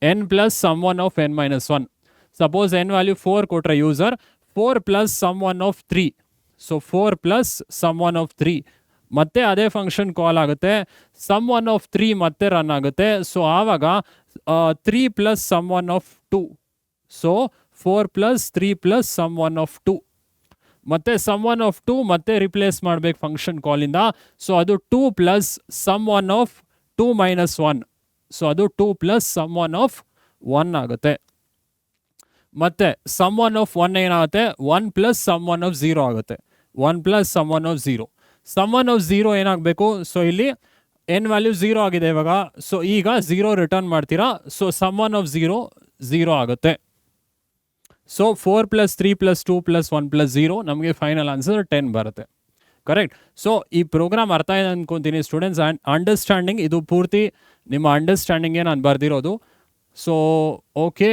n plus sum one of n-1. Suppose n value 4 ಕೊಟ್ಟರೆ user 4 plus sum one of 3. So 4 plus sum one of 3 ಮತ್ತೆ ಅದೇ ಫಂಕ್ಷನ್ ಕಾಲ್ ಆಗುತ್ತೆ, ಸಮ್ ಒನ್ ಆಫ್ 3 ಮತ್ತೆ ರನ್ ಆಗುತ್ತೆ. ಸೊ ಆವಾಗ 3 plus sum one of 2. So 4 plus 3 plus sum one of 2 ಮತ್ತೆ some one of 2 ಮತ್ತೆ replace ಮಾಡಬೇಕು function ಕಾಲಿಂದ. So ಅದು 2 plus sum one of 2 minus 1. So ಅದು 2 ಪ್ಲಸ್ ಸಮ್ ಒನ್ ಆಫ್ 1 ಆಗುತ್ತೆ. ಮತ್ತೆ ಸಮ್ ಒನ್ ಆಫ್ 1 ಏನಾಗುತ್ತೆ, 1 ಪ್ಲಸ್ ಸಮ್ ಒನ್ ಆಫ್ 0 ಆಗುತ್ತೆ. 1 plus sum one of 0. Sum one of 0 ಏನಾಗಬೇಕು, ಸೊ ಇಲ್ಲಿ n ವ್ಯಾಲ್ಯೂ 0 ಆಗಿದೆ ಇವಾಗ. ಸೊ ಈಗ 0 ರಿಟರ್ನ್ ಮಾಡ್ತೀರಾ. ಸೊ ಸಮ್ ಒನ್ ಆಫ್ 0 ಆಗುತ್ತೆ. So 4 plus 3 plus 2 plus 1 plus 0 ನಮಗೆ ಫೈನಲ್ ಆನ್ಸರ್ 10 ಬರುತ್ತೆ, ಕರೆಕ್ಟ್. ಸೊ ಈ ಪ್ರೋಗ್ರಾಮ್ ಅರ್ಥ ಇದೆ ಅಂದ್ಕೊತೀನಿ ಸ್ಟೂಡೆಂಟ್ಸ್. ಆ್ಯಂಡ್ ಅಂಡರ್ಸ್ಟ್ಯಾಂಡಿಂಗ್ ಇದು ಪೂರ್ತಿ ನಿಮ್ಮ ಅಂಡರ್ಸ್ಟ್ಯಾಂಡಿಂಗ್ಗೆ ನಾನು ಬರೆದಿರೋದು. ಸೊ ಓಕೆ,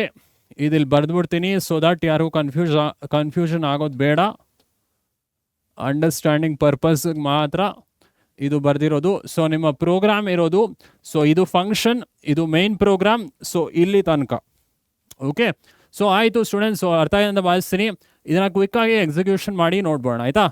ಇದಿಲ್ಲಿ ಬರೆದ್ಬಿಡ್ತೀನಿ ಸೊ ದಟ್ ಯಾರು ಕನ್ಫ್ಯೂಷನ್ ಆಗೋದು ಬೇಡ. ಅಂಡರ್ಸ್ಟ್ಯಾಂಡಿಂಗ್ ಪರ್ಪಸ್ಗೆ ಮಾತ್ರ ಇದು ಬರೆದಿರೋದು. ಸೊ ನಿಮ್ಮ ಪ್ರೋಗ್ರಾಮ್ ಇರೋದು, ಸೊ ಇದು ಫಂಕ್ಷನ್, ಇದು ಮೇನ್ ಪ್ರೋಗ್ರಾಮ್. ಸೊ ಇಲ್ಲಿ ತನಕ ಓಕೆ. ಸೊ ಆಯಿತು ಸ್ಟೂಡೆಂಟ್ಸ್, ಸೊ ಅರ್ಥ ಆಗಿದೆ ಅಂತ ಭಾವಿಸ್ತೀನಿ. ಇದನ್ನು ಕ್ವಿಕ್ಕಾಗಿ ಎಕ್ಸಿಕ್ಯೂಷನ್ ಮಾಡಿ ನೋಡ್ಬೋಣ ಆಯಿತಾ.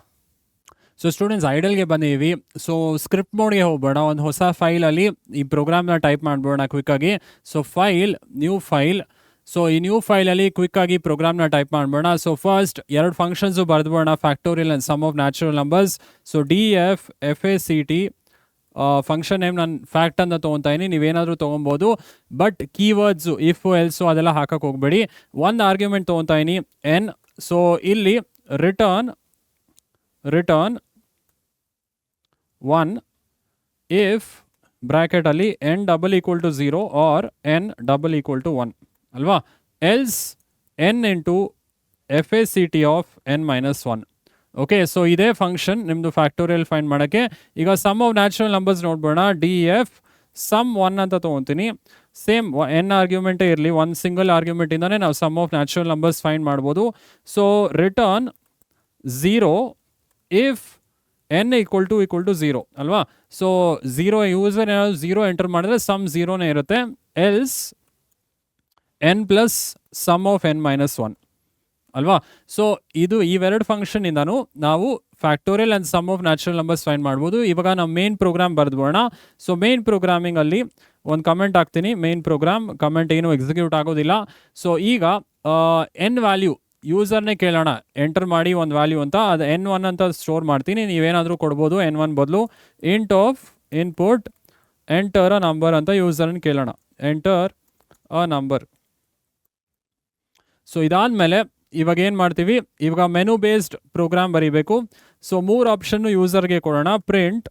ಸೊ ಸ್ಟೂಡೆಂಟ್ಸ್ ಐಡಲ್ಗೆ ಬಂದೀವಿ. ಸೊ ಸ್ಕ್ರಿಪ್ಟ್ ಮೋಡ್ಗೆ ಹೋಗ್ಬೇಡ, ಒಂದು ಹೊಸ ಫೈಲಲ್ಲಿ ಈ ಪ್ರೋಗ್ರಾಮ್ನ ಟೈಪ್ ಮಾಡ್ಬೋಣ ಕ್ವಿಕ್ಕಾಗಿ. So file, new file. So ಈ ನ್ಯೂ ಫೈಲಲ್ಲಿ ಕ್ವಿಕ್ಕಾಗಿ ಪ್ರೋಗ್ರಾಮ್ನ ಟೈಪ್ ಮಾಡ್ಬೋಣ. ಸೊ ಫಸ್ಟ್ 2 ಫಂಕ್ಷನ್ಸು ಬರೆದ್ಬೋಣ, factorial and sum of natural numbers. So DFFACT function name ನಾನು ಫ್ಯಾಕ್ಟ್ ಅಂತ ತೊಗೊತಾ ಇದೀನಿ, ನೀವೇನಾದರೂ ತೊಗೊಬೋದು. ಬಟ್ ಕೀವರ್ಡ್ಸು ಇಫು ಎಲ್ಸು ಅದೆಲ್ಲ ಹಾಕಕ್ಕೆ ಹೋಗಬೇಡಿ. ಒಂದು ಆರ್ಗ್ಯುಮೆಂಟ್ ತೊಗೊತಾ ಇದೀನಿ n. ಸೊ ಇಲ್ಲಿ ರಿಟರ್ನ್ 1 ಇಫ್ ಬ್ರ್ಯಾಕೆಟಲ್ಲಿ n double equal to 0 or n double equal to 1 ಅಲ್ವಾ. Else n into FACT of n-1. Okay. So ಇದೇ ಫಂಕ್ಷನ್ ನಿಮ್ಮದು ಫ್ಯಾಕ್ಟೋರಿಯಲ್ ಫೈಂಡ್ ಮಾಡೋಕ್ಕೆ. ಈಗ ಸಮ್ ಆಫ್ ನ್ಯಾಚುರಲ್ ನಂಬರ್ಸ್ ನೋಡ್ಬೋಣ. DF ಸಮ್ 1 ಅಂತ ತೊಗೊತೀನಿ. ಸೇಮ್ n ಆರ್ಗ್ಯುಮೆಂಟೇ ಇರಲಿ, ಒಂದು ಸಿಂಗಲ್ ಆರ್ಗ್ಯುಮೆಂಟಿಂದನೇ ನಾವು sum of natural numbers find ಮಾಡ್ಬೋದು. So return 0 if n equal to 0 ಅಲ್ವಾ. ಸೊ 0 ಯೂಸರ್ ಏನಾದ್ರು 0 ಎಂಟರ್ ಮಾಡಿದ್ರೆ ಸಮ್ 0ನೇ ಇರುತ್ತೆ. Else n plus sum of n-1 ಅಲ್ವಾ. ಸೊ ಇದು ಇವೆರಡು ಫಂಕ್ಷನಿಂದನೂ ನಾವು factorial and sum of natural numbers find ಮಾಡ್ಬೋದು. ಇವಾಗ ನಾವು ಮೇನ್ ಪ್ರೋಗ್ರಾಮ್ ಬರೆದ್ಬೋಣ. ಸೊ ಮೇನ್ ಪ್ರೋಗ್ರಾಮಿಂಗಲ್ಲಿ ಒಂದು ಕಮೆಂಟ್ ಹಾಕ್ತೀನಿ. ಮೇನ್ ಪ್ರೋಗ್ರಾಮ್ ಕಮೆಂಟ್ ಏನು ಎಕ್ಸಿಕ್ಯೂಟ್ ಆಗೋದಿಲ್ಲ. ಸೊ ಈಗ n ವ್ಯಾಲ್ಯೂ ಯೂಸರ್ನೇ ಕೇಳೋಣ, ಎಂಟರ್ ಮಾಡಿ ಒಂದು ವ್ಯಾಲ್ಯೂ ಅಂತ. ಅದು n1 ಅಂತ ಸ್ಟೋರ್ ಮಾಡ್ತೀನಿ, ನೀವೇನಾದರೂ ಕೊಡ್ಬೋದು. n1 ಬದಲು int of input enter a number ಅಂತ ಯೂಸರ್ನ ಕೇಳೋಣ, ಎಂಟರ್ ಅ ನಂಬರ್. ಸೊ ಇದಾದಮೇಲೆ ಇವಾಗ ಏನು ಮಾಡ್ತೀವಿ, ಇವಾಗ ಮೆನು ಬೇಸ್ಡ್ ಪ್ರೋಗ್ರಾಮ್ ಬರೀಬೇಕು. ಸೊ 3 ಆಪ್ಷನ್ನು ಯೂಸರ್ಗೆ ಕೊಡೋಣ. ಪ್ರಿಂಟ್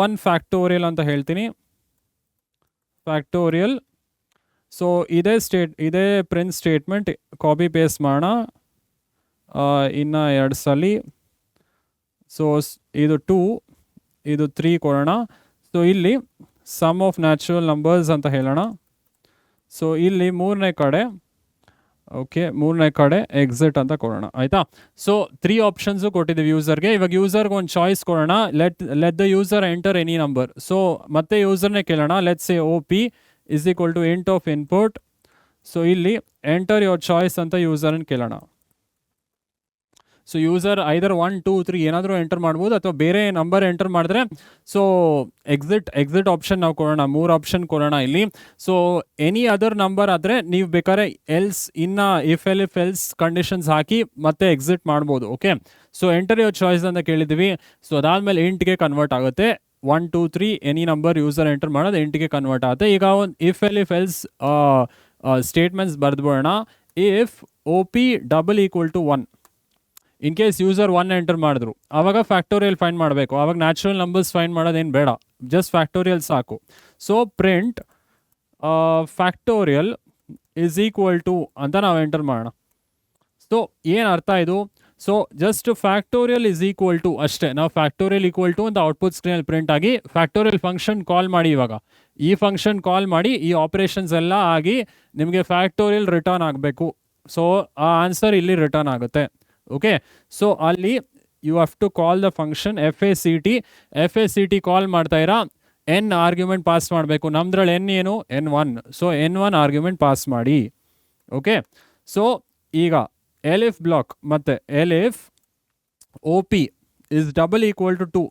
1 ಫ್ಯಾಕ್ಟೋರಿಯಲ್ ಅಂತ ಹೇಳ್ತೀನಿ, ಫ್ಯಾಕ್ಟೋರಿಯಲ್. ಸೊ ಇದೇ ಪ್ರಿಂಟ್ ಸ್ಟೇಟ್ಮೆಂಟ್ ಕಾಪಿ ಪೇಸ್ಟ್ ಮಾಡೋಣ ಇನ್ನು 2 ಸಲ. ಸೊ ಇದು 2, ಇದು 3 ಕೊಡೋಣ. ಸೊ ಇಲ್ಲಿ ಸಮ್ ಆಫ್ ನ್ಯಾಚುರಲ್ ನಂಬರ್ಸ್ ಅಂತ ಹೇಳೋಣ. ಸೊ ಇಲ್ಲಿ 3ನೇ ಕಡೆ ಓಕೆ, ಮೂರನೇ ಕಡೆ ಎಕ್ಸಿಟ್ ಅಂತ ಕೊಡೋಣ ಆಯಿತಾ. ಸೊ 3 ಆಪ್ಷನ್ಸು ಕೊಟ್ಟಿದ್ದೀವಿ ಯೂಸರ್ಗೆ. ಇವಾಗ ಯೂಸರ್ಗೆ ಒಂದು ಚಾಯ್ಸ್ ಕೊಡೋಣ. Let the user enter any number. So ಮತ್ತೆ ಯೂಸರ್ನೇ ಕೇಳೋಣ. Let's say OP is equal to int of input. So ಇಲ್ಲಿ ಎಂಟರ್ ಯುವರ್ ಚಾಯ್ಸ್ ಅಂತ ಯೂಸರನ್ನು ಕೇಳೋಣ. ಸೊ ಯೂಸರ್ ಐದರ್ 1 2 3 ಏನಾದರೂ ಎಂಟರ್ ಮಾಡ್ಬೋದು, ಅಥವಾ ಬೇರೆ ನಂಬರ್ ಎಂಟರ್ ಮಾಡಿದ್ರೆ ಸೊ ಎಕ್ಸಿಟ್ ಆಪ್ಷನ್ ನಾವು ಕೊಡೋಣ. 3 ಆಪ್ಷನ್ ಕೊಡೋಣ ಇಲ್ಲಿ. ಸೊ ಎನಿ ಅದರ್ ನಂಬರ್ ಆದರೆ ನೀವು ಬೇಕಾದ್ರೆ ಎಲ್ಸ್ ಇನ್ನು ಇಫ್ ಎಲ್ಸ್ ಕಂಡೀಷನ್ಸ್ ಹಾಕಿ ಮತ್ತೆ ಎಕ್ಸಿಟ್ ಮಾಡ್ಬೋದು. Okay, so enter your choice ಅಂತ ಕೇಳಿದ್ದೀವಿ. ಸೊ ಅದಾದಮೇಲೆ ಇಂಟ್ಗೆ ಕನ್ವರ್ಟ್ ಆಗುತ್ತೆ. 1 2 3 ಎನಿ ನಂಬರ್ ಯೂಸರ್ ಎಂಟರ್ ಮಾಡೋದು ಇಂಟ್ಗೆ ಕನ್ವರ್ಟ್ ಆಗುತ್ತೆ. ಈಗ ಒಂದು ಇಫ್ ಎಲ್ಸ್ ಸ್ಟೇಟ್ಮೆಂಟ್ಸ್ ಬರೆದ್ಬಿಡೋಣ. If OP double equal to 1, in case user 1 enter ಮಾಡಿದ್ರು ಆವಾಗ ಫ್ಯಾಕ್ಟೋರಿಯಲ್ ಫೈಂಡ್ ಮಾಡಬೇಕು. ಆವಾಗ ನ್ಯಾಚುರಲ್ ನಂಬರ್ಸ್ ಫೈಂಡ್ ಮಾಡೋದೇನು ಬೇಡ, ಜಸ್ಟ್ ಫ್ಯಾಕ್ಟೋರಿಯಲ್ ಸಾಕು. So print factorial is equal to ಅಂತ ನಾವು ಎಂಟರ್ ಮಾಡೋಣ. ಸೊ ಏನು ಅರ್ಥ ಇದು? So just factorial is equal to ಅಷ್ಟೇ. ನಾವು ಫ್ಯಾಕ್ಟೋರಿಯಲ್ ಈಕ್ವಲ್ ಟು ಅಂತ ಔಟ್ಪುಟ್ ಸ್ಕ್ರೀನಲ್ಲಿ ಪ್ರಿಂಟ್ ಆಗಿ ಫ್ಯಾಕ್ಟೋರಿಯಲ್ ಫಂಕ್ಷನ್ ಕಾಲ್ ಮಾಡಿ. ಇವಾಗ ಈ ಫಂಕ್ಷನ್ ಕಾಲ್ ಮಾಡಿ ಈ ಆಪರೇಷನ್ಸ್ ಎಲ್ಲ ಆಗಿ ನಿಮಗೆ ಫ್ಯಾಕ್ಟೋರಿಯಲ್ ರಿಟರ್ನ್ ಆಗಬೇಕು. ಸೊ ಆ ಆನ್ಸರ್ ಇಲ್ಲಿ ರಿಟರ್ನ್ ಆಗುತ್ತೆ. ಓಕೆ, ಸೊ ಅಲ್ಲಿ you have to call the function FACT call ಮಾಡ್ತಾ ಇರಾ n ಆರ್ಗ್ಯುಮೆಂಟ್ ಪಾಸ್ ಮಾಡಬೇಕು. ನಮ್ದ್ರಲ್ಲಿ n ಏನು N1. So N1 argument pass ಮಾಡಿ. ಓಕೆ, ಸೊ ಈಗ elif ಬ್ಲಾಕ್ ಮತ್ತು elif OP is double equal to 2.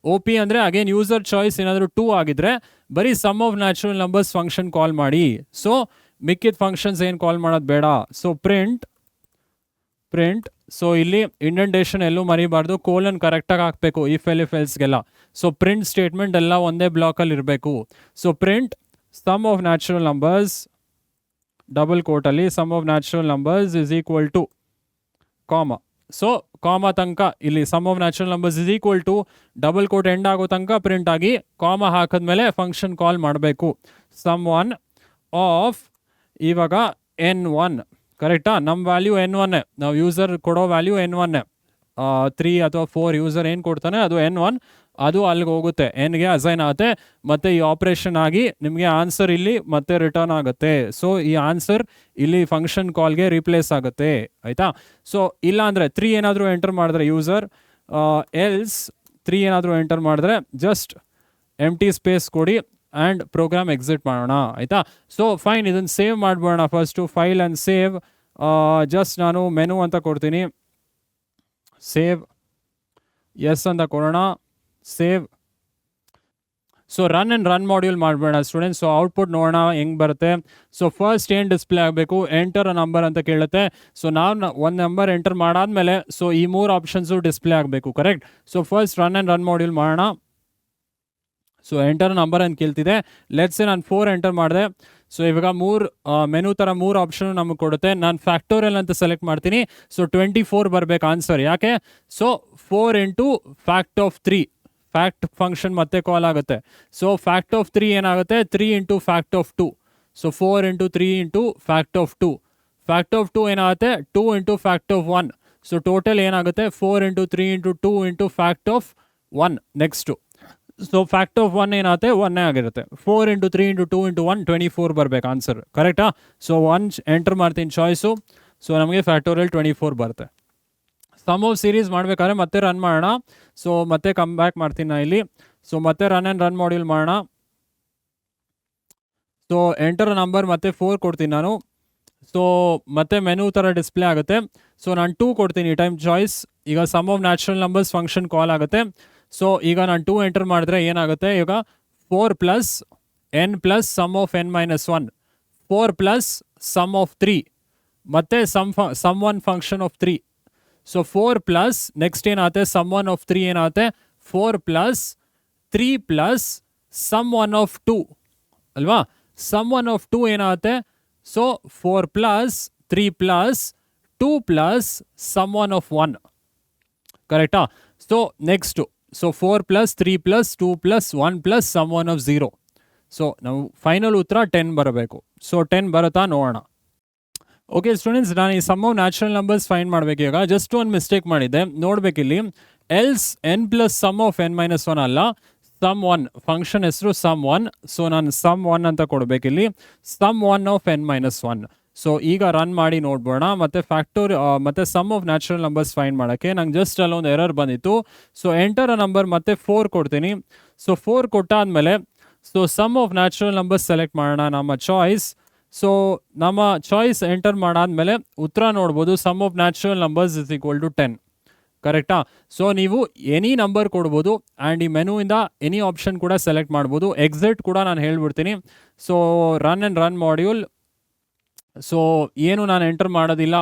OP ಅಂದರೆ ಅಗೇನ್ ಯೂಸರ್ ಚಾಯ್ಸ್ ಏನಾದರೂ 2 ಆಗಿದ್ರೆ ಬರೀ sum of natural numbers function call ಮಾಡಿ. ಸೊ ಮಿಕ್ಕಿದ ಫಂಕ್ಷನ್ಸ್ ಏನು ಕಾಲ್ ಮಾಡೋದು ಬೇಡ. ಸೊ ಪ್ರಿಂಟ್ ಸೊ ಇಲ್ಲಿ ಇಂಡೆಂಟೇಷನ್ ಎಲ್ಲೂ ಮರಿಬಾರ್ದು, ಕೋಲನ್ ಕರೆಕ್ಟಾಗಿ ಹಾಕಬೇಕು ಇಫ್ ಎಲ್ಸ್ಗೆಲ್ಲ. ಸೊ ಪ್ರಿಂಟ್ ಸ್ಟೇಟ್ಮೆಂಟ್ ಎಲ್ಲ ಒಂದೇ ಬ್ಲಾಕಲ್ಲಿ ಇರಬೇಕು. So print sum of natural numbers double ಕೋಟಲ್ಲಿ sum of natural numbers is equal to comma. So comma ತನಕ ಇಲ್ಲಿ sum of natural numbers is equal to double quote end ಆಗೋ ತನಕ ಪ್ರಿಂಟ್ ಆಗಿ ಕಾಮ ಹಾಕಿದ್ಮೇಲೆ ಫಂಕ್ಷನ್ ಕಾಲ್ ಮಾಡಬೇಕು. ಸಮ್ ಒನ್ ಆಫ್ ಇವಾಗ N1 ಕರೆಕ್ಟಾ? ನಮ್ಮ ವ್ಯಾಲ್ಯೂ N1, ನಾವು ಯೂಸರ್ ಕೊಡೋ ವ್ಯಾಲ್ಯೂ N1. 3 ಅಥವಾ 4 ಯೂಸರ್ ಏನು ಕೊಡ್ತಾನೆ ಅದು N1, ಅದು ಅಲ್ಲಿಗೆ ಹೋಗುತ್ತೆ, Nಗೆ ಅಸೈನ್ ಆಗುತ್ತೆ. ಮತ್ತು ಈ ಆಪ್ರೇಷನ್ ಆಗಿ ನಿಮಗೆ ಆನ್ಸರ್ ಇಲ್ಲಿ ಮತ್ತೆ ರಿಟರ್ನ್ ಆಗುತ್ತೆ. ಸೊ ಈ ಆನ್ಸರ್ ಇಲ್ಲಿ ಫಂಕ್ಷನ್ ಕಾಲ್ಗೆ ರಿಪ್ಲೇಸ್ ಆಗುತ್ತೆ ಆಯಿತಾ. ಸೊ ಇಲ್ಲ ಅಂದರೆ 3 ಏನಾದರೂ ಎಂಟರ್ ಮಾಡಿದ್ರೆ ಯೂಸರ್ ಎಲ್ಸ್ 3 ಏನಾದರೂ ಎಂಟರ್ ಮಾಡಿದ್ರೆ ಜಸ್ಟ್ ಎಂಟಿ ಸ್ಪೇಸ್ ಕೊಡಿ ಆ್ಯಂಡ್ ಪ್ರೋಗ್ರಾಮ್ ಎಕ್ಸಿಟ್ ಮಾಡೋಣ ಆಯಿತಾ. ಸೊ ಫೈನ್, ಇದನ್ನು ಸೇವ್ ಮಾಡ್ಬೋಣ. First file and save. Just ನಾನು ಮೆನು ಅಂತ ಕೊಡ್ತೀನಿ, ಸೇವ್ ಎಸ್ ಅಂತ ಕೊಡೋಣ, ಸೇವ್. ಸೊ ರನ್ ಮಾಡ್ಯೂಲ್ ಮಾಡಬೇಡ ಸ್ಟೂಡೆಂಟ್ಸ್. ಸೊ ಔಟ್ಪುಟ್ ನೋಡೋಣ ಹೆಂಗೆ ಬರುತ್ತೆ. ಸೊ ಫಸ್ಟ್ ಏನು ಡಿಸ್ಪ್ಲೇ ಆಗಬೇಕು, ಎಂಟರ್ ಅ ನಂಬರ್ ಅಂತ ಕೇಳುತ್ತೆ. ಸೊ ನಾವು ಒಂದು ನಂಬರ್ ಎಂಟರ್ ಮಾಡಾದ್ಮೇಲೆ ಸೊ ಈ 3 ಆಪ್ಷನ್ಸು ಡಿಸ್ಪ್ಲೇ ಆಗಬೇಕು, correct. So first run module ಮಾಡೋಣ. ಸೊ ಎಂಟರ್ ನಂಬರ್ ಅಂತ ಕೇಳ್ತಿದೆ. ಲೆಟ್ಸ್ ನಾನು 4 ಎಂಟರ್ ಮಾಡಿದೆ. ಸೊ ಇವಾಗ ಮೆನು ಥರ 3 ಆಪ್ಷನ್ ನಮಗೆ ಕೊಡುತ್ತೆ. ನಾನು ಫ್ಯಾಕ್ಟೋರಿಯಲ್ ಅಂತ ಸೆಲೆಕ್ಟ್ ಮಾಡ್ತೀನಿ. ಸೊ 24 ಬರಬೇಕು ಆನ್ಸರ್. ಯಾಕೆ? So 4 into fact of 3 fact function ಮತ್ತೆ ಕಾಲ್ ಆಗುತ್ತೆ. ಸೊ ಫ್ಯಾಕ್ಟ್ ಆಫ್ 3 ಏನಾಗುತ್ತೆ, 3 into fact of 2. So 4 into 3 into fact of 2. Fact of 2 ಏನಾಗುತ್ತೆ, 2 into fact of 1. So total ಏನಾಗುತ್ತೆ, 4 into 3 into 2 into fact of 1. Next so fact of 1 ಏನಾಗುತ್ತೆ, 1 ಆಗಿರುತ್ತೆ. 4 into 3 into 2 into 1 24 ಬರಬೇಕು answer, ಕರೆಕ್ಟಾ. So 1 enter ಮಾಡ್ತೀನಿ choice. So ನಮಗೆ factorial 24 ಬರುತ್ತೆ. Some of series ಮಾಡಬೇಕಾದ್ರೆ ಮತ್ತೆ ರನ್ ಮಾಡೋಣ. ಸೊ ಮತ್ತೆ ಕಮ್ ಬ್ಯಾಕ್ ಮಾಡ್ತೀನಿ ನಾನು ಇಲ್ಲಿ. ಸೊ ಮತ್ತೆ ರನ್ ಮಾಡ್ಯೂಲ್ ಮಾಡೋಣ. ಸೊ ಎಂಟರ್ ನಂಬರ್ ಮತ್ತೆ 4 ಕೊಡ್ತೀನಿ ನಾನು. ಸೊ ಮತ್ತೆ ಮೆನು ಥರ ಡಿಸ್ಪ್ಲೇ ಆಗುತ್ತೆ. ಸೊ ನಾನು 2 ಕೊಡ್ತೀನಿ ಟೈಮ್ ಚಾಯ್ಸ್. ಈಗ sum of natural numbers function call ಆಗುತ್ತೆ. ಸೊ ಈಗ ನಾನು 2 ಎಂಟರ್ ಮಾಡಿದ್ರೆ ಏನಾಗುತ್ತೆ, ಈಗ 4 plus n plus sum of n minus 1, 4 plus sum of 3, ಮತ್ತು sum one function of 3. So 4 plus next ಏನಾಗುತ್ತೆ, ಸಮ್ ಒನ್ ಆಫ್ 3 ಏನಾಗುತ್ತೆ, 4 plus 3 plus sum one of 2 ಅಲ್ವಾ. ಸಮ್ ಒನ್ ಆಫ್ 2 ಏನಾಗುತ್ತೆ, so 4 plus 3 plus 2 plus sum one of 1, ಕರೆಕ್ಟಾ. So next so 4 plus 3 plus 2 plus 1 plus sum one of 0. So ನಾವು final ಉತ್ತರ 10 ಬರಬೇಕು. So 10 ಬರುತ್ತಾ ನೋಡೋಣ. Okay students, ನಾನು ಈ sum of natural numbers find ಮಾಡಬೇಕು. ಈಗ ಜಸ್ಟ್ ಒಂದು ಮಿಸ್ಟೇಕ್ ಮಾಡಿದ್ದೆ, ನೋಡಬೇಕಿಲ್ಲಿ. Else n plus sum of n minus 1 ಅಲ್ಲ, ಸಮ್ 1 ಫಂಕ್ಷನ್ ಹೆಸರು ಸಮ್ 1. ಸೊ ನಾನು ಸಮ್ 1 ಅಂತ ಕೊಡಬೇಕಿಲ್ಲಿ, sum 1 of n minus 1. So ಈಗ ರನ್ ಮಾಡಿ ನೋಡ್ಬೋಣ. ಮತ್ತು ಮತ್ತು sum of natural numbers find ಮಾಡೋಕ್ಕೆ ನಂಗೆ ಜಸ್ಟ್ ಅಲ್ಲೊಂದು ಎರರ್ ಬಂದಿತ್ತು. ಸೊ ಎಂಟರ್ ಅ ನಂಬರ್ ಮತ್ತು 4 ಕೊಡ್ತೀನಿ. ಸೊ 4 ಕೊಟ್ಟಾದಮೇಲೆ so sum of natural numbers select ಮಾಡೋಣ ನಮ್ಮ ಚಾಯ್ಸ್. ಸೊ ನಮ್ಮ ಚಾಯ್ಸ್ ಎಂಟರ್ ಮಾಡಾದ್ಮೇಲೆ ಉತ್ತರ ನೋಡ್ಬೋದು, sum of natural numbers is equal to 10. ಕರೆಕ್ಟಾ? ಸೊ ನೀವು ಎನಿ ನಂಬರ್ ಕೊಡ್ಬೋದು ಆ್ಯಂಡ್ ಈ ಮೆನುವಿಂದ ಎನಿ ಆಪ್ಷನ್ ಕೂಡ ಸೆಲೆಕ್ಟ್ ಮಾಡ್ಬೋದು. ಎಕ್ಸಿಟ್ ಕೂಡ ನಾನು ಹೇಳ್ಬಿಡ್ತೀನಿ. So run module. ಸೊ ಏನು ನಾನು ಎಂಟರ್ ಮಾಡೋದಿಲ್ಲ.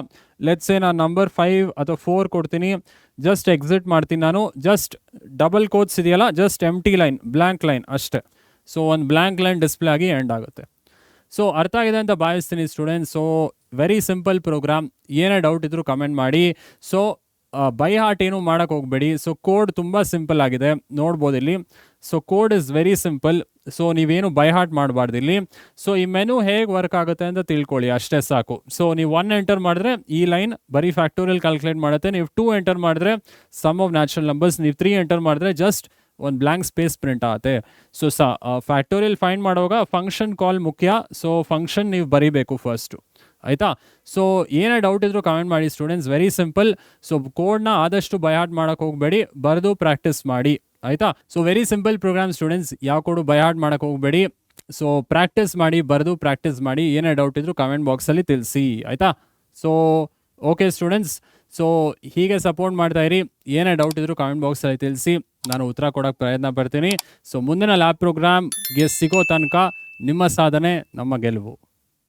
ಲೆಟ್ಸೇ ನಾನು ನಂಬರ್ 5 ಅಥವಾ 4 ಕೊಡ್ತೀನಿ. ಜಸ್ಟ್ ಎಕ್ಸಿಟ್ ಮಾಡ್ತೀನಿ ನಾನು. ಜಸ್ಟ್ ಡಬಲ್ ಕೋಟ್ಸ್ ಇದೆಯಲ್ಲ, just empty line, blank line ಅಷ್ಟೇ. ಸೊ ಒಂದು ಬ್ಲ್ಯಾಂಕ್ ಲೈನ್ ಡಿಸ್ಪ್ಲೇ ಆಗಿ ಎಂಡ್ ಆಗುತ್ತೆ. ಸೊ ಅರ್ಥ ಆಗಿದೆ ಅಂತ ಭಾವಿಸ್ತೀನಿ students. So very simple program. ಏನೇ ಡೌಟ್ ಇದ್ದರೂ ಕಮೆಂಟ್ ಮಾಡಿ. ಸೊ ಬೈ ಹಾರ್ಟ್ ಏನು ಮಾಡೋಕ್ಕೆ ಹೋಗಬೇಡಿ. ಸೊ ಕೋಡ್ ತುಂಬ ಸಿಂಪಲ್ ಆಗಿದೆ, ನೋಡ್ಬೋದು ಇಲ್ಲಿ. So code is very simple. So ನೀವೇನು ಬೈ ಹಾರ್ಟ್ ಮಾಡಬಾರ್ದು ಇಲ್ಲಿ. ಸೊ ಈ ಮೆನು ಹೇಗೆ ವರ್ಕ್ ಆಗುತ್ತೆ ಅಂತ ತಿಳ್ಕೊಳ್ಳಿ, ಅಷ್ಟೇ ಸಾಕು. ಸೊ ನೀವು 1 ಎಂಟರ್ ಮಾಡಿದ್ರೆ ಈ ಲೈನ್ ಬರೀ ಫ್ಯಾಕ್ಟೋರಿಯಲ್ ಕ್ಯಾಲ್ಕುಲೇಟ್ ಮಾಡುತ್ತೆ. ನೀವು 2 ಎಂಟರ್ ಮಾಡಿದ್ರೆ ಸಮ್ ಆಫ್ ನ್ಯಾಚುರಲ್ ನಂಬರ್ಸ್, ನೀವು 3 ಎಂಟರ್ ಮಾಡಿದ್ರೆ ಜಸ್ಟ್ ಒಂದು ಬ್ಲ್ಯಾಂಕ್ ಸ್ಪೇಸ್ ಪ್ರಿಂಟ್ ಆಗುತ್ತೆ. ಸೊ ಫ್ಯಾಕ್ಟೋರಿಯಲ್ ಫೈಂಡ್ ಮಾಡುವಾಗ ಫಂಕ್ಷನ್ ಕಾಲ್ ಮುಖ್ಯ. ಸೊ ಫಂಕ್ಷನ್ ನೀವು ಬರೀಬೇಕು ಫಸ್ಟು, ಆಯಿತಾ? ಸೊ ಏನೇ ಡೌಟ್ ಇದ್ರೂ ಕಮೆಂಟ್ ಮಾಡಿ ಸ್ಟೂಡೆಂಟ್ಸ್. Very simple. ಸೊ ಕೋಡ್ನ ಆದಷ್ಟು ಬೈ ಹಾರ್ಟ್ ಮಾಡೋಕ್ಕೆ ಹೋಗಬೇಡಿ, ಬರೆದು ಪ್ರಾಕ್ಟೀಸ್ ಮಾಡಿ, ಆಯಿತಾ? So very simple program students. ಯಾವ ಕೋಡು ಬೈ ಹಾರ್ಟ್ ಮಾಡೋಕ್ಕೆ ಹೋಗಬೇಡಿ. ಸೊ ಪ್ರಾಕ್ಟೀಸ್ ಮಾಡಿ, ಬರೆದು ಪ್ರಾಕ್ಟೀಸ್ ಮಾಡಿ. ಏನೇ ಡೌಟ್ ಇದ್ರೂ ಕಮೆಂಟ್ ಬಾಕ್ಸಲ್ಲಿ ತಿಳಿಸಿ, ಆಯಿತಾ? So okay students. ಸೊ ಹೀಗೆ ಸಪೋರ್ಟ್ ಮಾಡ್ತಾ ಇರಿ. ಏನೇ ಡೌಟ್ ಇದ್ರೂ ಕಮೆಂಟ್ ಬಾಕ್ಸಲ್ಲಿ ತಿಳಿಸಿ, ನಾನು ಉತ್ತರ ಕೊಡೋಕ್ಕೆ ಪ್ರಯತ್ನ ಪಡ್ತೀನಿ. ಸೊ ಮುಂದಿನ ಲ್ಯಾಬ್ ಪ್ರೋಗ್ರಾಮ್ಗೆ ಸಿಗೋ ತನಕ ನಿಮ್ಮ ಸಾಧನೆ ನಮ್ಮ ಗೆಲುವು.